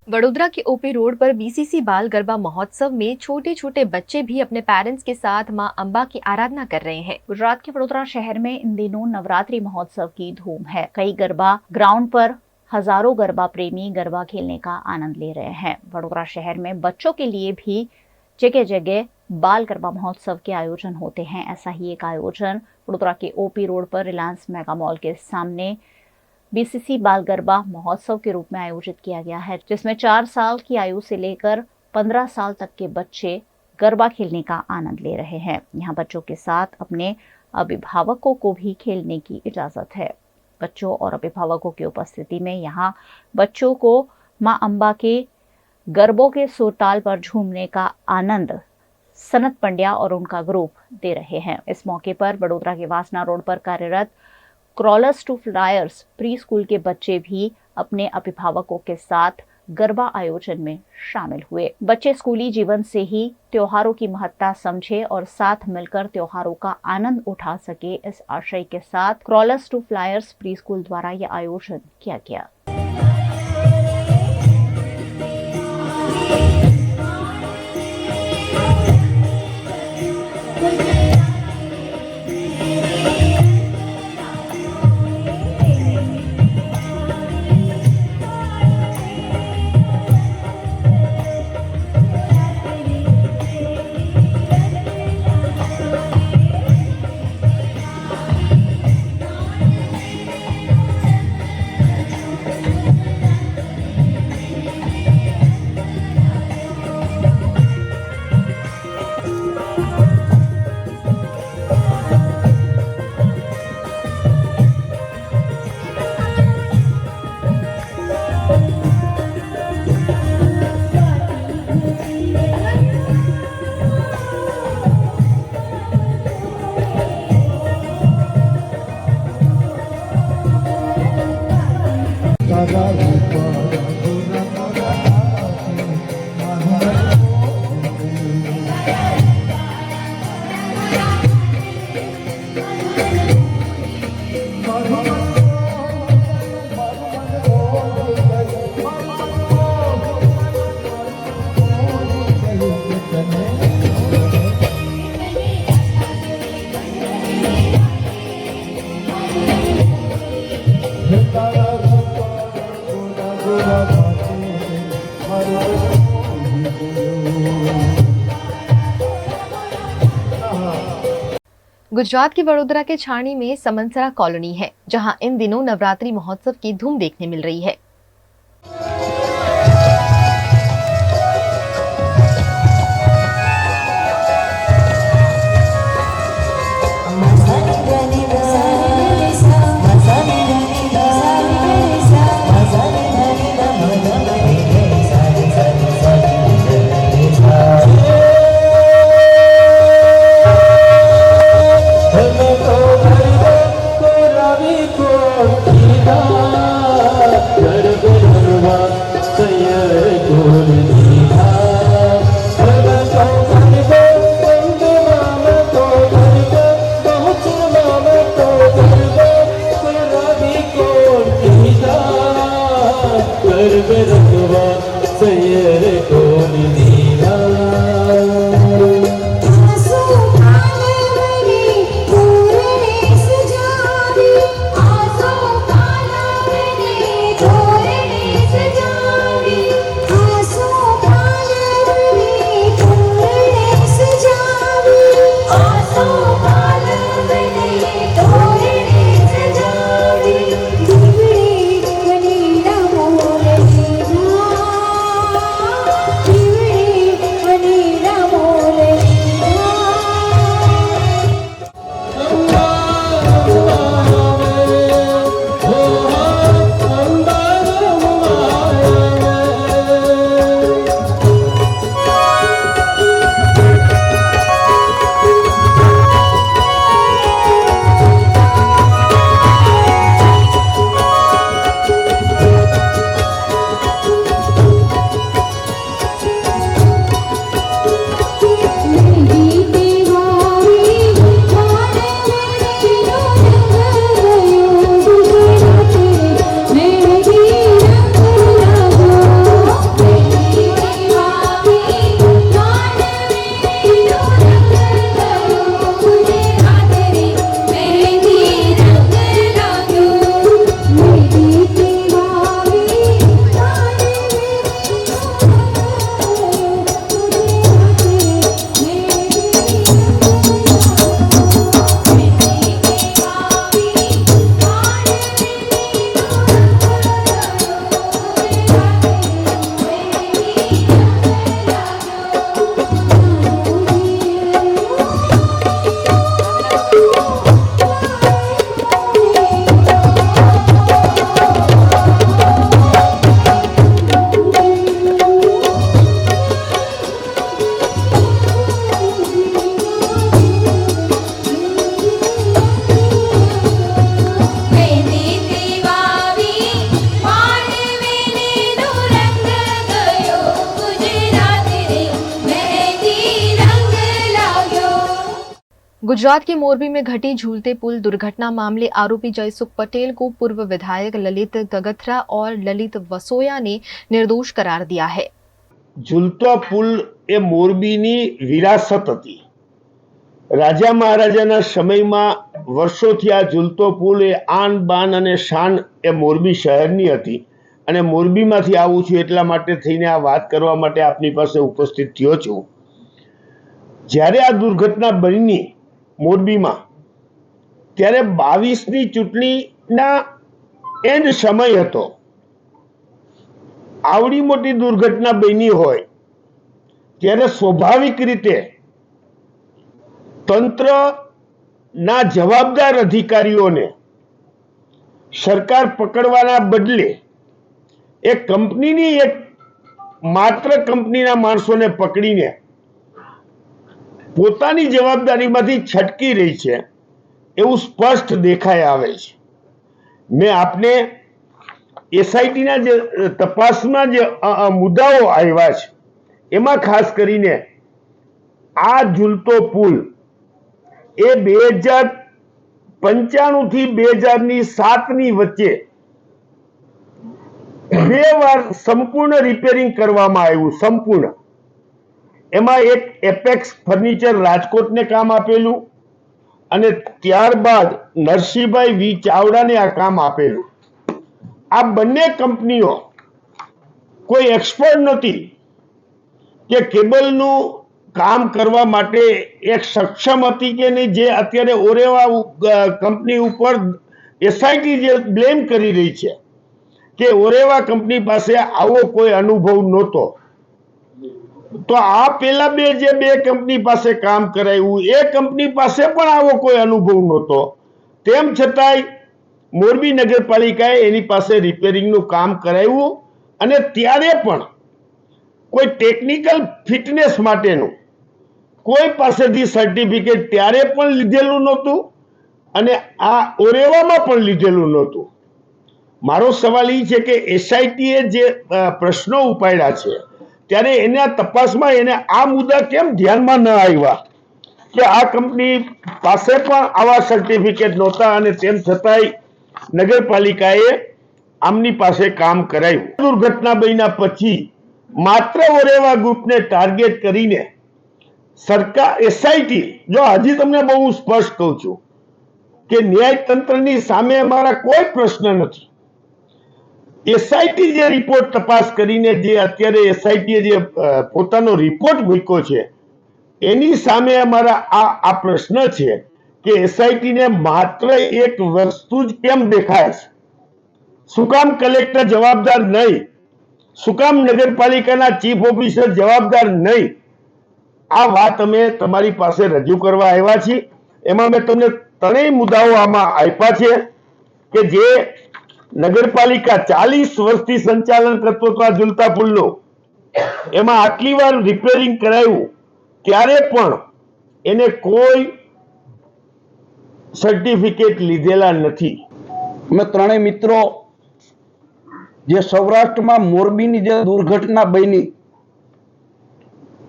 वडोदरा के ओपी रोड पर बीसीसी बाल गरबा महोत्सव में छोटे छोटे बच्चे भी अपने पेरेंट्स के साथ मां अम्बा की आराधना कर रहे हैं। गुजरात के वडोदरा शहर में इन दिनों नवरात्रि महोत्सव की धूम है। कई गरबा ग्राउंड पर हजारों गरबा प्रेमी गरबा खेलने का आनंद ले रहे हैं। वडोदरा शहर में बच्चों के लिए भी जगह जगह बाल गरबा महोत्सव के आयोजन होते हैं। ऐसा ही एक आयोजन वडोदरा के ओपी रोड पर रिलायंस मेगा मॉल के सामने बीसीसी बाल गरबा महोत्सव के रूप में आयोजित किया गया है, जिसमें 4 साल की आयु से लेकर 15 साल तक के बच्चे गरबा खेलने का आनंद ले रहे हैं। यहाँ बच्चों के साथ अपने अभिभावकों को भी खेलने की इजाजत है। बच्चों और अभिभावकों की उपस्थिति में यहाँ बच्चों को मां अम्बा के गरबों के सुरताल पर झूमने का आनंद सनत पंड्या और उनका ग्रुप दे रहे हैं। इस मौके पर वडोदरा के वासना रोड पर कार्यरत crawlers to flyers pre school के बच्चे भी अपने अभिभावकों के साथ गरबा आयोजन में शामिल हुए। बच्चे स्कूली जीवन से ही त्योहारों की महत्ता समझे और साथ मिलकर त्योहारों का आनंद उठा सके, इस आशय के साथ crawlers to flyers pre school द्वारा यह आयोजन किया गया। गुजरात के वडोदरा के छाणी में समनसरा कॉलोनी है, जहां इन दिनों नवरात्रि महोत्सव की धूम देखने मिल रही है। गुजरात के मोरबी में घटी झूलते पुल दुर्घटना मामले आरोपी जयसुख पटेल को पूर्व विधायक ललित गगथरा और ललित वसोया ने निर्दोष करार दिया है। झूलतो पुल ए मोरबीनी विरासत हती। राजा महाराजाना समयमां वर्षोथी आ झूलतो पुल ए आन बान अने शान ए मोरबी शहेरनी हती अने मोरबीमांथी आવું છું એટલા માટે થઈને આ વાત કરવા માટે આપની પાસે ઉપસ્થિત થયો છું। જ્યારે આ દુર્ઘટના બની મોરબીમાં ત્યારે 22ની ચૂંટણીના એન્ડ સમય હતો। આવડી મોટી દુર્ઘટના બની હોય ત્યારે સ્વાભાવિક રીતે તંત્રના જવાબદાર અધિકારીઓને સરકાર પકડવાના બદલે એક કંપનીની એક માત્ર કંપનીના માણસોને પકડીને પોતાની જવાબદારીમાંથી છટકી રહી છે એવું સ્પષ્ટ દેખાઈ આવે છે। મેં આપને એસઆઈટીના જે તપાસના જે મુદ્દાઓ આવ્યા છે એમાં ખાસ કરીને આ ઝૂલતો પુલ એ 2095 થી 2007ની વચ્ચે 2 વાર સંપૂર્ણ રિપેરિંગ કરવામાં આવ્યું, સંપૂર્ણ. એમાં એક એપેક્સ ફર્નિચર રાજકોટને કામ આપેલું અને ત્યારબાદ નરસિંહભાઈ વી ચાવડાને આ કામ આપેલું. આ બંને કંપનીઓ કોઈ એક્સપર્ટ નથી કે કેબલનું કામ કરવા માટે એક સક્ષમ હતી કે નહીં, જે અત્યારે ઓરેવા કંપની ઉપર એસઆઈટી જે બ્લેમ કરી રહી છે કે ઓરેવા કંપની પાસે આવો કોઈ અનુભવ નહોતો. તો આ પેલા બે કંપની પાસે કામ કરાયું એ કંપની પાસે પણ આવો કોઈ અનુભવ નહોતો. તેમ છતાંય મોરબી નગરપાલિકાએ એની પાસે રિપેરિંગનું કામ કરાવ્યું અને ત્યારે પણ કોઈ ટેકનિકલ ફિટનેસ માટેનું કોઈ પાસેથી સર્ટિફિકેટ ત્યારે પણ લીધેલું નહોતું અને આ ઓરેવામાં પણ લીધેલું નહોતું. મારો સવાલ એ છે કે એસઆઈટીએ જે પ્રશ્નો ઉપાડ્યા છે ત્યારે એના તપાસમાં એને આ મુદ્દા કેમ ધ્યાનમાં ન આવ્યા કે આ કંપની પાસે પણ આવા સર્ટિફિકેટ નહોતા અને તેમ છતાંય નગરપાલિકાએ આમની પાસે કામ કરાયું. દુર્ઘટના બન્યા પછી માત્ર ઓરેવા ગ્રુપને ટાર્ગેટ કરીને સરકાર એસઆઈટી, જો હજી તમને બહુ સ્પષ્ટ કહું છું કે ન્યાયતંત્રની સામે અમારા કોઈ પ્રશ્ન નથી. એસઆઈટી જે રિપોર્ટ તપાસ કરીને જે અત્યારે એસઆઈટીએ જે પોતાનો રિપોર્ટ મૂક્યો છે એની સામે અમારા આ પ્રશ્ન છે કે એસઆઈટીને માત્ર એક વસ્તુ જ કેમ દેખાય છે? શું કામ કલેક્ટર જવાબદાર નહીં? શું કામ નગરપાલિકાના ચીફ ઓફિસર જવાબદાર નહીં? આ વાત અમે તમારી પાસે રજૂ કરવા આવ્યા છીએ. એમાં મેં તમને 3 મુદ્દાઓ આમાં આપ્યા છે કે જે નગરપાલિકા 40 વર્ષથી સંચાલન કરતો હતો આ ઝૂલતા પુલનું, એમાં આટલી વાર રિપેરિંગ કરાયું ત્યારે પણ એને કોઈ સર્ટિફિકેટ લીધેલા નથી. અમે 3 મિત્રો જે સૌરાષ્ટ્રમાં મોરબીની જે દુર્ઘટના બની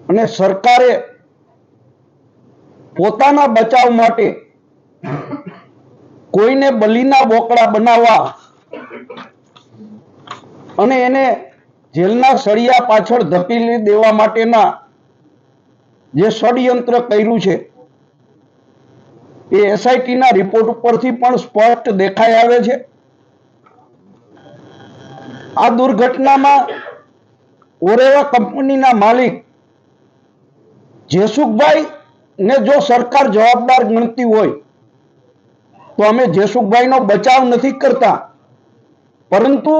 અને સરકારે પોતાના બચાવ માટે કોઈને બલીના બોકડા બનાવવા અને એને જેલના સળિયા પાછળ ધકેલી દેવા માટેના જે ષડયંત્ર કર્યું છે એ એસઆઈટીના રિપોર્ટ ઉપરથી પણ સ્પષ્ટ દેખાઈ આવે છે. આ દુર્ઘટનામાં ઓરેવા કંપનીના માલિક જેસુખભાઈ ને જો સરકાર જવાબદાર ગણતી હોય તો અમે જેસુખભાઈનો બચાવ નથી કરતા, પરંતુ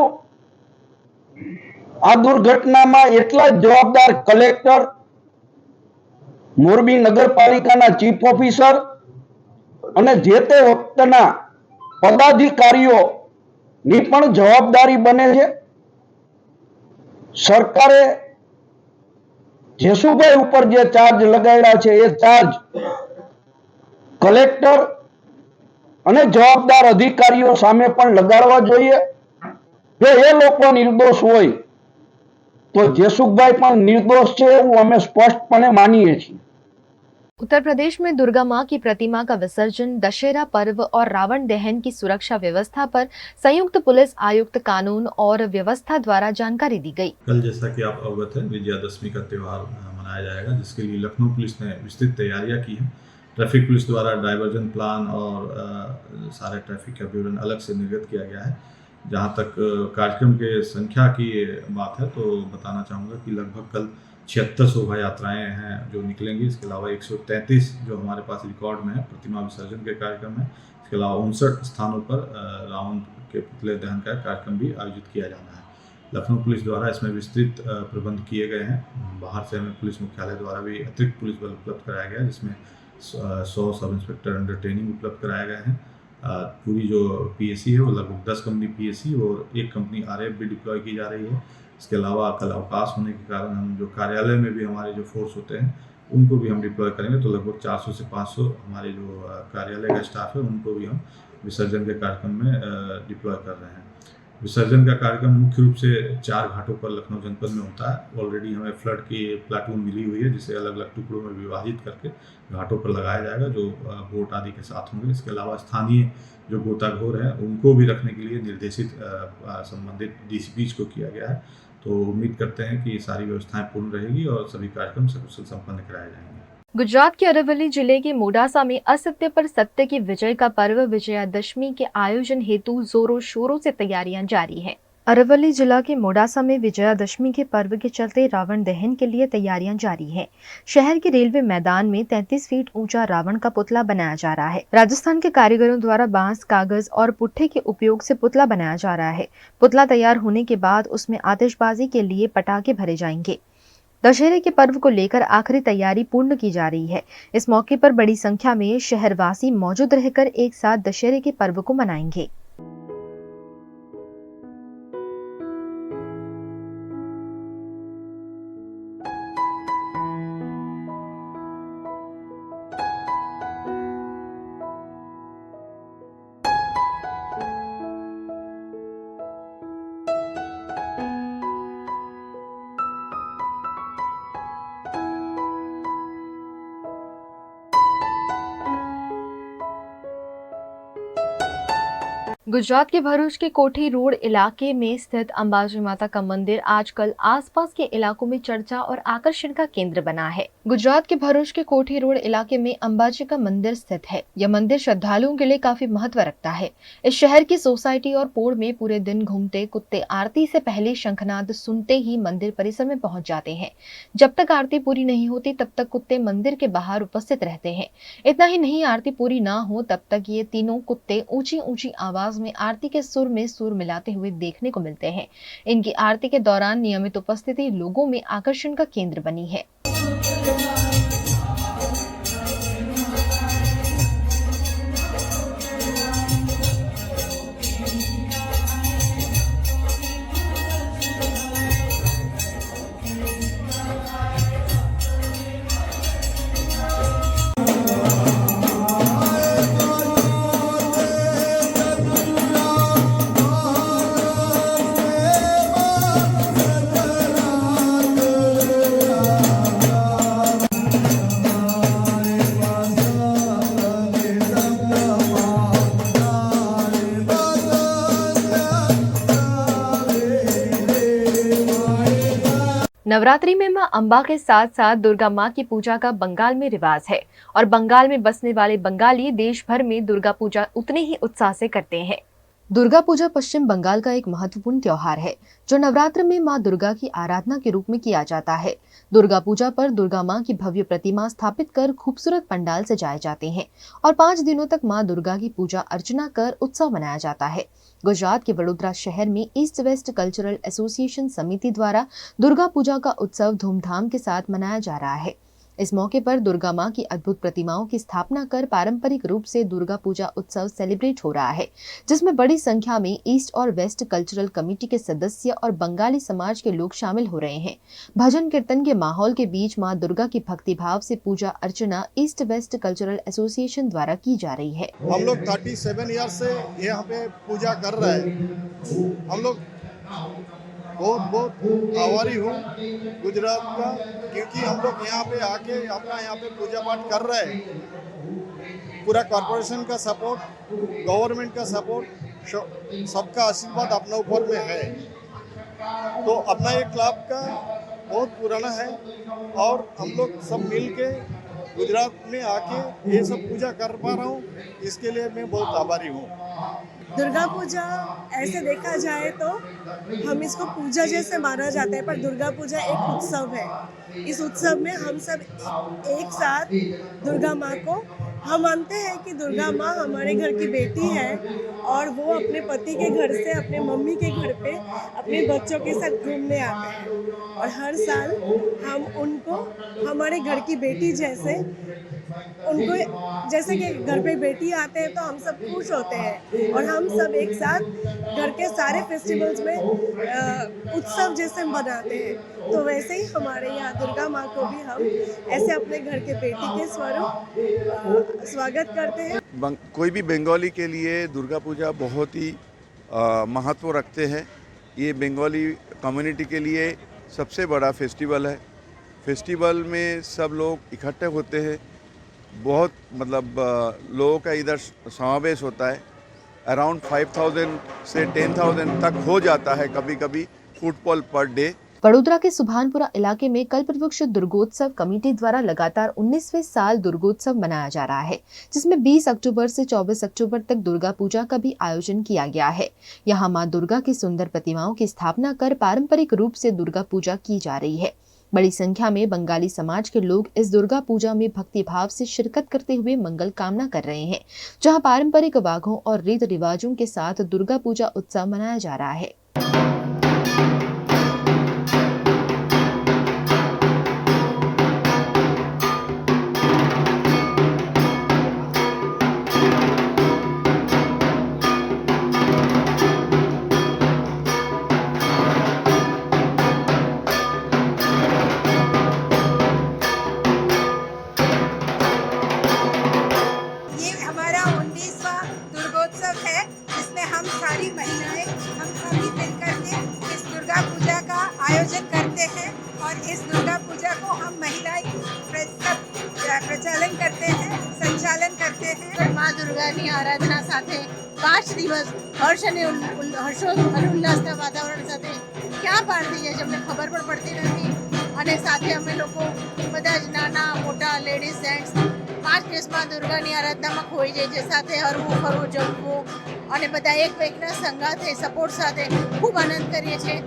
આ દુર્ઘટનામાં એટલા જ જવાબદાર કલેક્ટર, મોરબી નગરપાલિકાના ચીફ ઓફિસર અને જે તે વખતના પદાધિકારીઓની પણ જવાબદારી બને છે. સરકારે જેસુભાઈ ઉપર જે ચાર્જ લગાડ્યા છે એ ચાર્જ કલેક્ટર અને જવાબદાર અધિકારીઓ સામે પણ લગાડવા જોઈએ. જો એ લોકો નિર્દોષ હોય તો જેસુખભાઈ પણ નિર્दोष છે એવું અમે स्पष्टपणे मानिए છીએ. उत्तर प्रदेश में दुर्गा मां की प्रतिमा का विसर्जन, दशहरा पर्व और रावण दहन की सुरक्षा व्यवस्था पर संयुक्त पुलिस आयुक्त कानून और व्यवस्था द्वारा जानकारी दी गई। कल जैसा कि आप अवगत है विजयादशमी का त्यौहार मनाया जाएगा, जिसके लिए लखनऊ पुलिस ने विस्तृत तैयारियां की हैं। ट्रैफिक पुलिस द्वारा डाइवर्जन प्लान और सारे ट्रैफिक का विवरण अलग से निर्गत किया गया है। जहाँ तक कार्यक्रम के संख्या की बात है तो बताना चाहूँगा कि लगभग कल 76 शोभा यात्राएँ हैं जो निकलेंगी। इसके अलावा 133 जो हमारे पास रिकॉर्ड में है प्रतिमा विसर्जन के कार्यक्रम है। इसके अलावा 59 स्थानों पर रावण के पुतले दहन का कार्यक्रम भी आयोजित किया जाना है। लखनऊ पुलिस द्वारा इसमें विस्तृत प्रबंध किए गए हैं। बाहर से हमें पुलिस मुख्यालय द्वारा भी अतिरिक्त पुलिस बल उपलब्ध कराया गया है, जिसमें 100 सब इंस्पेक्टर अंडर ट्रेनिंग उपलब्ध कराए गए हैं। पूरी जो पीएसी है वो लगभग 10 कंपनी पीएसी और 1 कंपनी आरएफ भी डिप्लॉय की जा रही है। इसके अलावा कल अवकाश होने के कारण हम जो कार्यालय में भी हमारे जो फोर्स होते हैं उनको भी हम डिप्लॉय करेंगे। तो लगभग 400 से 500 हमारे जो कार्यालय का स्टाफ है उनको भी हम विसर्जन के कार्यक्रम में डिप्लॉय कर रहे हैं। विसर्जन का कार्यक्रम मुख्य रूप से 4 घाटों पर लखनऊ जनपद में होता है। ऑलरेडी हमें फ्लड की प्लाटून मिली हुई है, जिसे अलग अलग टुकड़ों में विभाजित करके घाटों पर लगाया जाएगा, जो बोट आदि के साथ होंगे। इसके अलावा स्थानीय जो गोताखोर हैं उनको भी रखने के लिए निर्देशित संबंधित DCPs को किया गया है। तो उम्मीद करते हैं कि ये सारी व्यवस्थाएं पूर्ण रहेगी और सभी कार्यक्रम सकुशल संपन्न कराए जाएंगे। गुजरात के अरवली जिले के मोडासा में असत्य पर सत्य की विजय का पर्व विजयादशमी के आयोजन हेतु जोरों शोरों से तैयारियां जारी हैं। अरवली जिला के मोडासा में विजयादशमी के पर्व के चलते रावण दहन के लिए तैयारियां जारी हैं। शहर के रेलवे मैदान में 33 फीट ऊंचा रावण का पुतला बनाया जा रहा है। राजस्थान के कारीगरों द्वारा बांस, कागज और पुट्ठे के उपयोग से पुतला बनाया जा रहा है। पुतला तैयार होने के बाद उसमें आतिशबाजी के लिए पटाखे भरे जाएंगे। दशहरे के पर्व को लेकर आखिरी तैयारी पूर्ण की जा रही है। इस मौके पर बड़ी संख्या में शहरवासी मौजूद रहकर एक साथ दशहरे के पर्व को मनाएंगे। गुजरात के भरूच के कोठी रोड इलाके में स्थित अंबाजी माता का मंदिर आजकल आसपास के इलाकों में चर्चा और आकर्षण का केंद्र बना है। गुजरात के भरूच के कोठी रोड इलाके में अंबाजी का मंदिर स्थित है। यह मंदिर श्रद्धालुओं के लिए काफी महत्व रखता है। इस शहर की सोसाइटी और पोड़ में पूरे दिन घूमते कुत्ते आरती से पहले शंखनाद सुनते ही मंदिर परिसर में पहुंच जाते हैं। जब तक आरती पूरी नहीं होती तब तक कुत्ते मंदिर के बाहर उपस्थित रहते हैं। इतना ही नहीं, आरती पूरी ना हो तब तक ये तीनों कुत्ते ऊंची ऊंची आवाज में आरती के सुर में सुर मिलाते हुए देखने को मिलते हैं। इनकी आरती के दौरान नियमित उपस्थिति लोगों में आकर्षण का केंद्र बनी है। नवरात्रि में मां अंबा के साथ साथ दुर्गा मां की पूजा का बंगाल में रिवाज है और बंगाल में बसने वाले बंगाली देश भर में दुर्गा पूजा उतने ही उत्साह से करते हैं। दुर्गा पूजा पश्चिम बंगाल का एक महत्वपूर्ण त्योहार है जो नवरात्र में मां दुर्गा की आराधना के रूप में किया जाता है। दुर्गा पूजा पर दुर्गा मां की भव्य प्रतिमा स्थापित कर खूबसूरत पंडाल सजाए जाते हैं और 5 दिनों तक मां दुर्गा की पूजा अर्चना कर उत्सव मनाया जाता है। गुजरात के वडोदरा शहर में ईस्ट वेस्ट कल्चरल एसोसिएशन समिति द्वारा दुर्गा पूजा का उत्सव धूमधाम के साथ मनाया जा रहा है। इस मौके पर दुर्गा मां की अद्भुत प्रतिमाओं की स्थापना कर पारंपरिक रूप से दुर्गा पूजा उत्सव सेलिब्रेट हो रहा है, जिसमें बड़ी संख्या में ईस्ट और वेस्ट कल्चरल कमेटी के सदस्य और बंगाली समाज के लोग शामिल हो रहे हैं। भजन कीर्तन के माहौल के बीच मां दुर्गा की भक्ति भाव से पूजा अर्चना ईस्ट वेस्ट कल्चरल एसोसिएशन द्वारा की जा रही है। हम लोग 37 ईयर से यहाँ पे पूजा कर रहे हैं। हम लोग बहुत आभारी हूँ गुजरात का, क्योंकि हम लोग यहाँ पे आके अपना यहाँ पे पूजा पाठ कर रहे हैं। पूरा कॉरपोरेशन का सपोर्ट, गवर्नमेंट का सपोर्ट, सबका आशीर्वाद अपने ऊपर में है। तो अपना ये क्लब का बहुत पुराना है और हम लोग सब मिल के गुजरात में आके ये सब पूजा कर पा रहा हूँ, इसके लिए मैं बहुत आभारी हूँ। दुर्गा पूजा ऐसे देखा जाए तो हम इसको पूजा जैसे माना जाता है, पर दुर्गा पूजा एक उत्सव है। इस उत्सव में हम सब एक साथ दुर्गा माँ को हम मानते हैं कि दुर्गा माँ हमारे घर की बेटी है और वो अपने पति के घर से अपने मम्मी के घर पे अपने बच्चों के साथ घूमने आते हैं और हर साल हम उनको हमारे घर की बेटी जैसे उनको जैसे कि घर पे बेटी आते हैं तो हम सब खुश होते हैं और हम सब एक साथ घर के सारे फेस्टिवल्स में उत्सव जैसे मनाते हैं। तो वैसे ही हमारे यहाँ दुर्गा माँ को भी हम ऐसे अपने घर के बेटी के स्वरूप स्वागत करते हैं। कोई भी बंगाली के लिए दुर्गा पूजा बहुत ही महत्व रखते हैं। ये बंगाली कम्युनिटी के लिए सबसे बड़ा फेस्टिवल है। फेस्टिवल में सब लोग इकट्ठे होते हैं, बहुत मतलब लोगों का इधर समावेश होता है। अराउंड 5000 से 10,000 तक हो जाता है कभी कभी फुटफॉल पर डे। वडोदरा के सुभानपुरा इलाके में कल्पवृक्ष दुर्गोत्सव कमेटी द्वारा लगातार 19वें साल दुर्गोत्सव मनाया जा रहा है, जिसमें 20 अक्टूबर से 24 अक्टूबर तक दुर्गा पूजा का भी आयोजन किया गया है। यहां मां दुर्गा की सुंदर प्रतिमाओं की स्थापना कर पारंपरिक रूप से दुर्गा पूजा की जा रही है। बड़ी संख्या में बंगाली समाज के लोग इस दुर्गा पूजा में भक्ति भाव से शिरकत करते हुए मंगल कामना कर रहे हैं, जहां पारंपरिक वाघों और रीत रिवाजों के साथ दुर्गा पूजा उत्सव मनाया जा रहा है। आयोजन करते हैं और इस दुर्गा पूजा को हम महिलाएं प्रचालन करते हैं, संचालन करते हैं। माँ दुर्गाની આરાધના સાથે 5 દિવસ હર્ષ અને ઉલ્લાસના વાતાવરણ સાથે ક્યાં પાર થઈ જાય છે અમને ખબર પણ પડતી નથી અને સાથે અમે લોકો બધા જ નાના મોટા લેડીઝ જેન્ટ્સ 5 દિવસમાં દુર્ગાની આરાધનામાં ખોઈ જાય છે, સાથે હરવું ફરવું જમવું અને બધા એકના સંગાથે સપોર્ટ સાથે ખૂબ આનંદ કરીએ છીએ।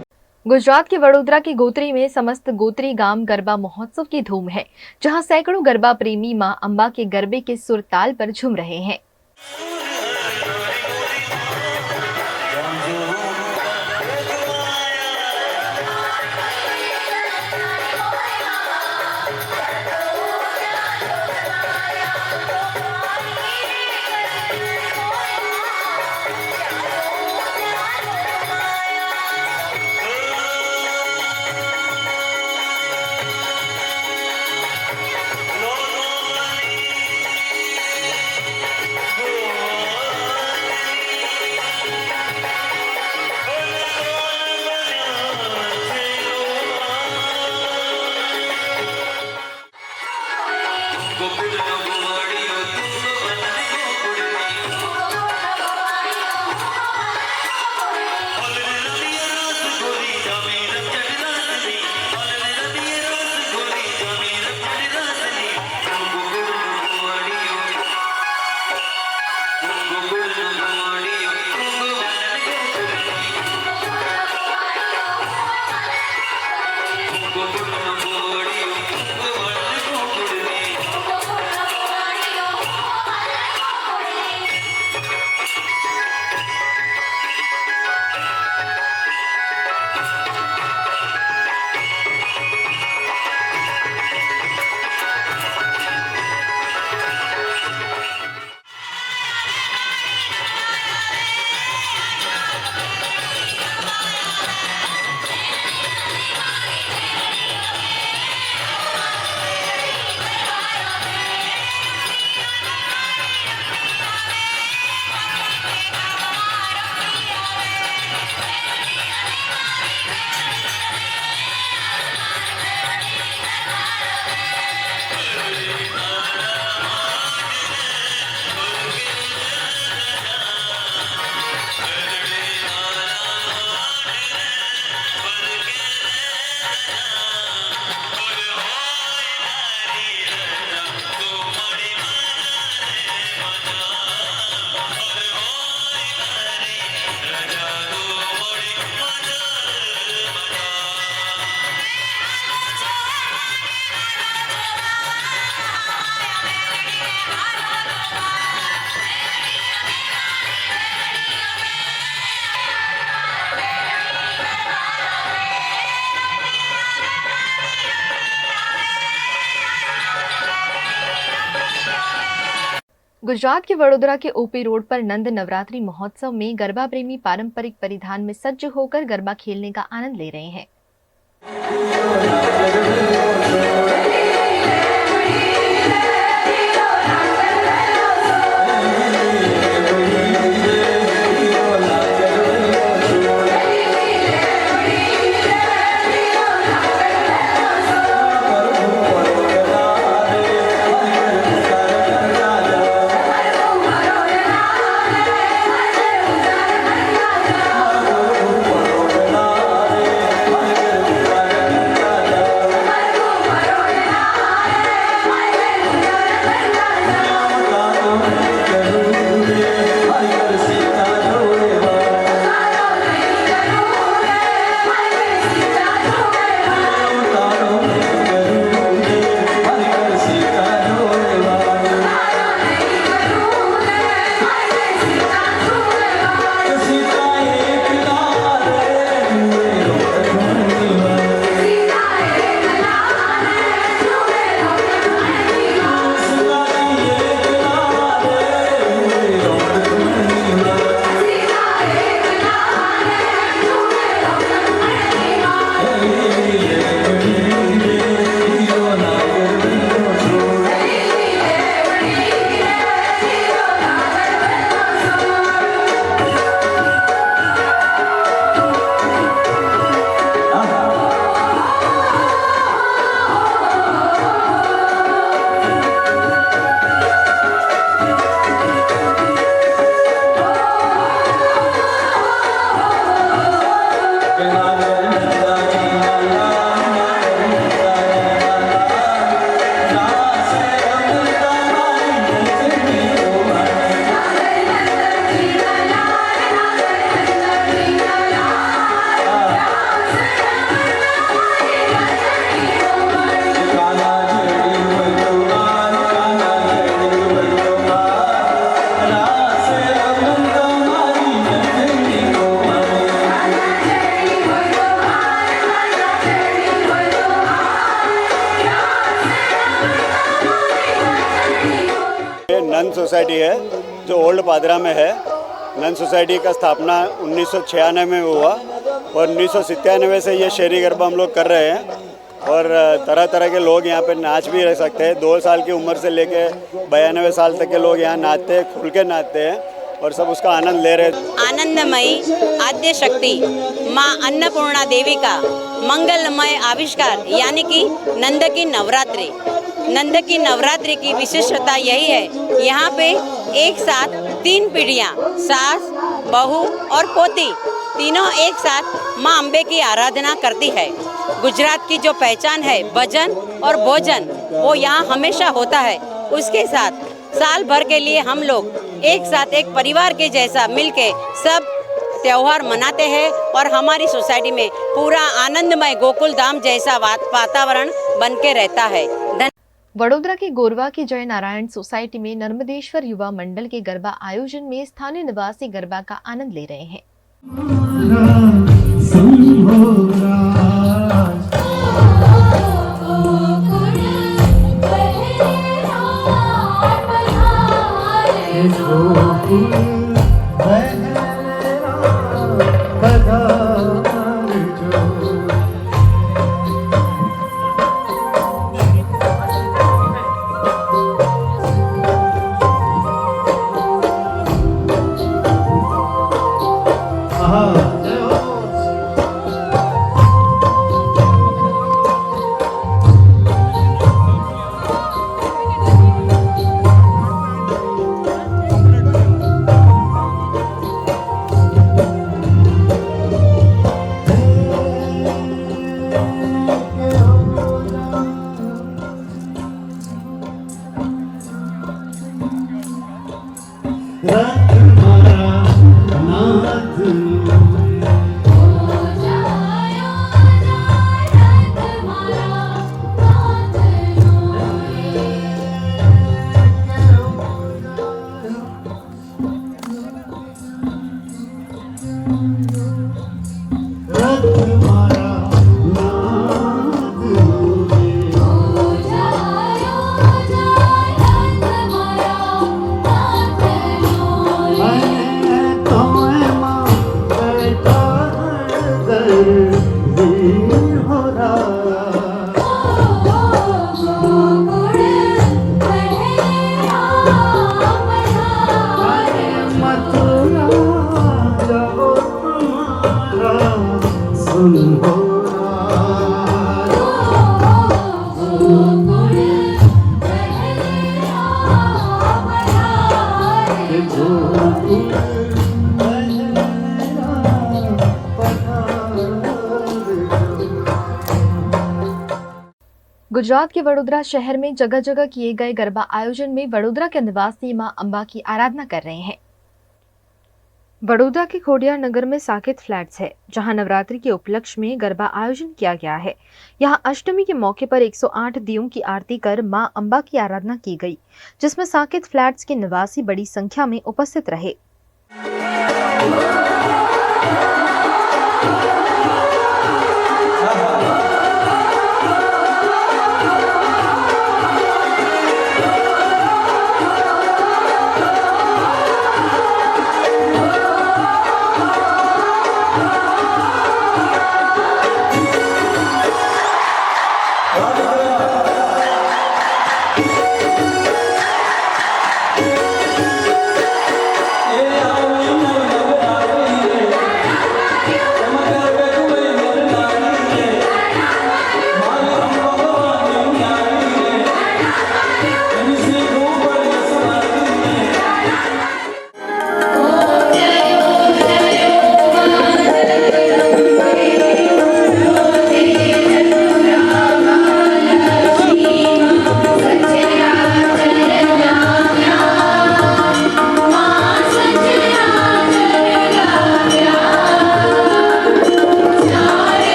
गुजरात के वडोदरा की गोत्री में समस्त गोत्री गांव गरबा महोत्सव की धूम है, जहां सैकड़ों गरबा प्रेमी मां अंबा के गरबे के सुर ताल पर झूम रहे हैं। गुजरात के वडोदरा के ओपी रोड पर नंद नवरात्रि महोत्सव में गरबा प्रेमी पारंपरिक परिधान में सज्ज होकर गरबा खेलने का आनंद ले रहे हैं। सोसाइटी है जो ओल्ड पादरा में है। नन सोसाइटी का स्थापना 1996 में हुआ और 1997 से ये शहरी गरबा हम लोग कर रहे हैं और तरह तरह के लोग यहाँ पे नाच भी रह सकते हैं। 2 साल की उम्र से लेके 92 साल तक के लोग यहाँ नाचते हैं, खुल के नाचते हैं और सब उसका आनंद ले रहे हैं। आनंदमयी आद्य शक्ति माँ अन्नपूर्णा देवी का मंगलमय आविष्कार यानी कि नंद की नवरात्रि। नंद की नवरात्रि की विशेषता यही है, यहाँ पे एक साथ 3 पीढ़ियाँ, सास, बहू और पोती तीनों एक साथ माँ अम्बे की आराधना करती है। गुजरात की जो पहचान है भजन और भोजन, वो यहाँ हमेशा होता है। उसके साथ साल भर के लिए हम लोग एक साथ एक परिवार के जैसा मिलके सब त्योहार मनाते हैं और हमारी सोसाइटी में पूरा आनंदमय गोकुल धाम जैसा वातावरण बन के रहता है। वडोदरा के गोरवा की जय नारायण सोसाइटी में नर्मदेश्वर युवा मंडल के गरबा आयोजन में स्थानीय निवासी गरबा का आनंद ले रहे हैं। गुजरात के वडोदरा शहर में जगह जगह किए गए गरबा आयोजन में वडोदरा के निवासी मां अंबा की आराधना कर रहे हैं। वडोदरा के खोडियार नगर में साकेत फ्लैट्स है, जहां नवरात्रि के उपलक्ष्य में गरबा आयोजन किया गया है। यहां अष्टमी के मौके पर 108 दियों की आरती कर मां अंबा की आराधना की गई, जिसमें साकेत फ्लैट्स के निवासी बड़ी संख्या में उपस्थित रहे।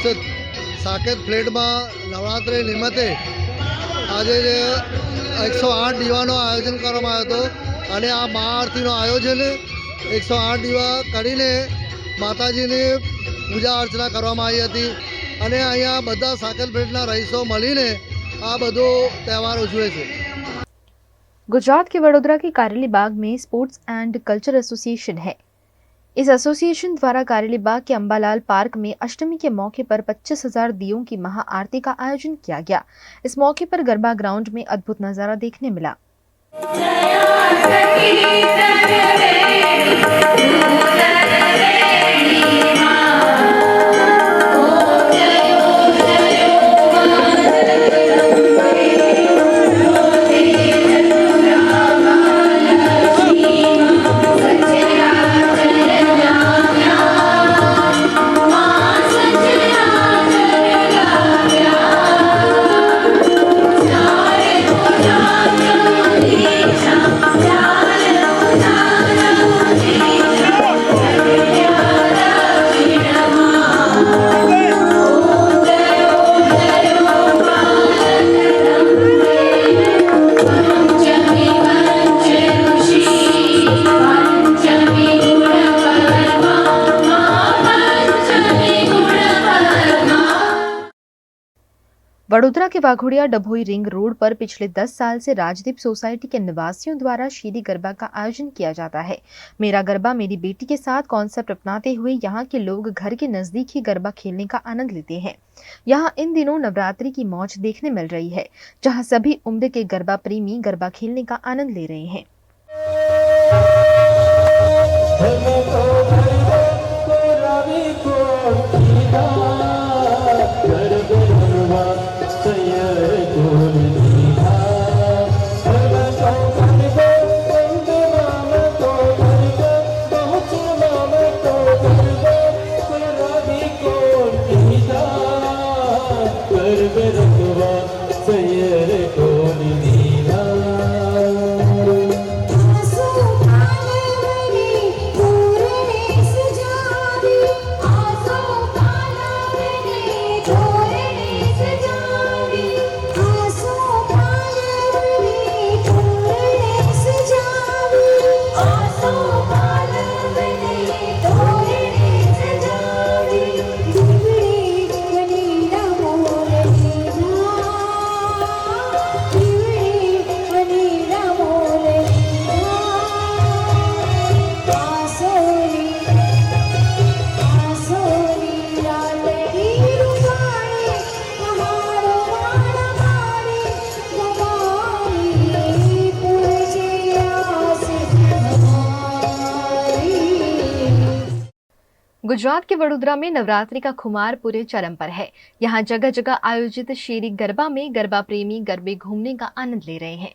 સ્થિત સાકેત ફ્લેટમાં નવરાત્રિ નિમિત્તે આજે 108 દીવાનો આયોજન કરવામાં આવ્યો હતો અને આ મહાઆરતીનું આયોજન 108 દીવા કરીને માતાજીની પૂજા અર્ચના કરવામાં આવી હતી અને અહીંયા બધા સાકેત ફ્લેટના રહીશો મળીને આ બધો તહેવાર ઉજવે છે। गुजरात के वडोदरा के कारेली बाग में स्पोर्ट्स एंड कल्चर एसोसिएशन है। इस एसोसिएशन द्वारा कारेली बाग के अंबालाल पार्क में अष्टमी के मौके पर 25,000 दियों की महाआरती का आयोजन किया गया। इस मौके पर गरबा ग्राउंड में अद्भुत नजारा देखने मिला। वडोदरा के वाघोड़िया डभोई रिंग रोड पर पिछले 10 साल से राजदीप सोसाइटी के निवासियों द्वारा शीरी गरबा का आयोजन किया जाता है। मेरा गरबा मेरी बेटी के साथ कॉन्सेप्ट अपनाते हुए यहाँ के लोग घर के नजदीक ही गरबा खेलने का आनंद लेते हैं। यहाँ इन दिनों नवरात्रि की मौज देखने मिल रही है, जहाँ सभी उम्र के गरबा प्रेमी गरबा खेलने का आनंद ले रहे हैं। गुजरात के वडोदरा में नवरात्रि का खुमार पूरे चरम पर है। यहाँ जगह जगह आयोजित शेरी गरबा में गरबा प्रेमी गरबे घूमने का आनंद ले रहे हैं।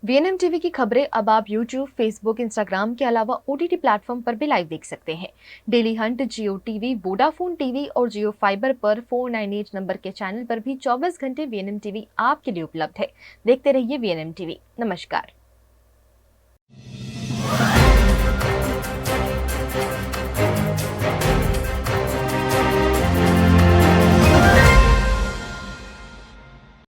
वीएनएम टीवी की खबरें अब आप यूट्यूब, फेसबुक, इंस्टाग्राम के अलावा ओटीटी प्लेटफॉर्म पर भी लाइव देख सकते हैं। डेली हंट, जियो टीवी, वोडाफोन टीवी और जियो फाइबर पर 498 नंबर के चैनल पर भी 24 घंटे वीएनएम टीवी आपके लिए उपलब्ध है। देखते रहिए वीएनएम टीवी। नमस्कार।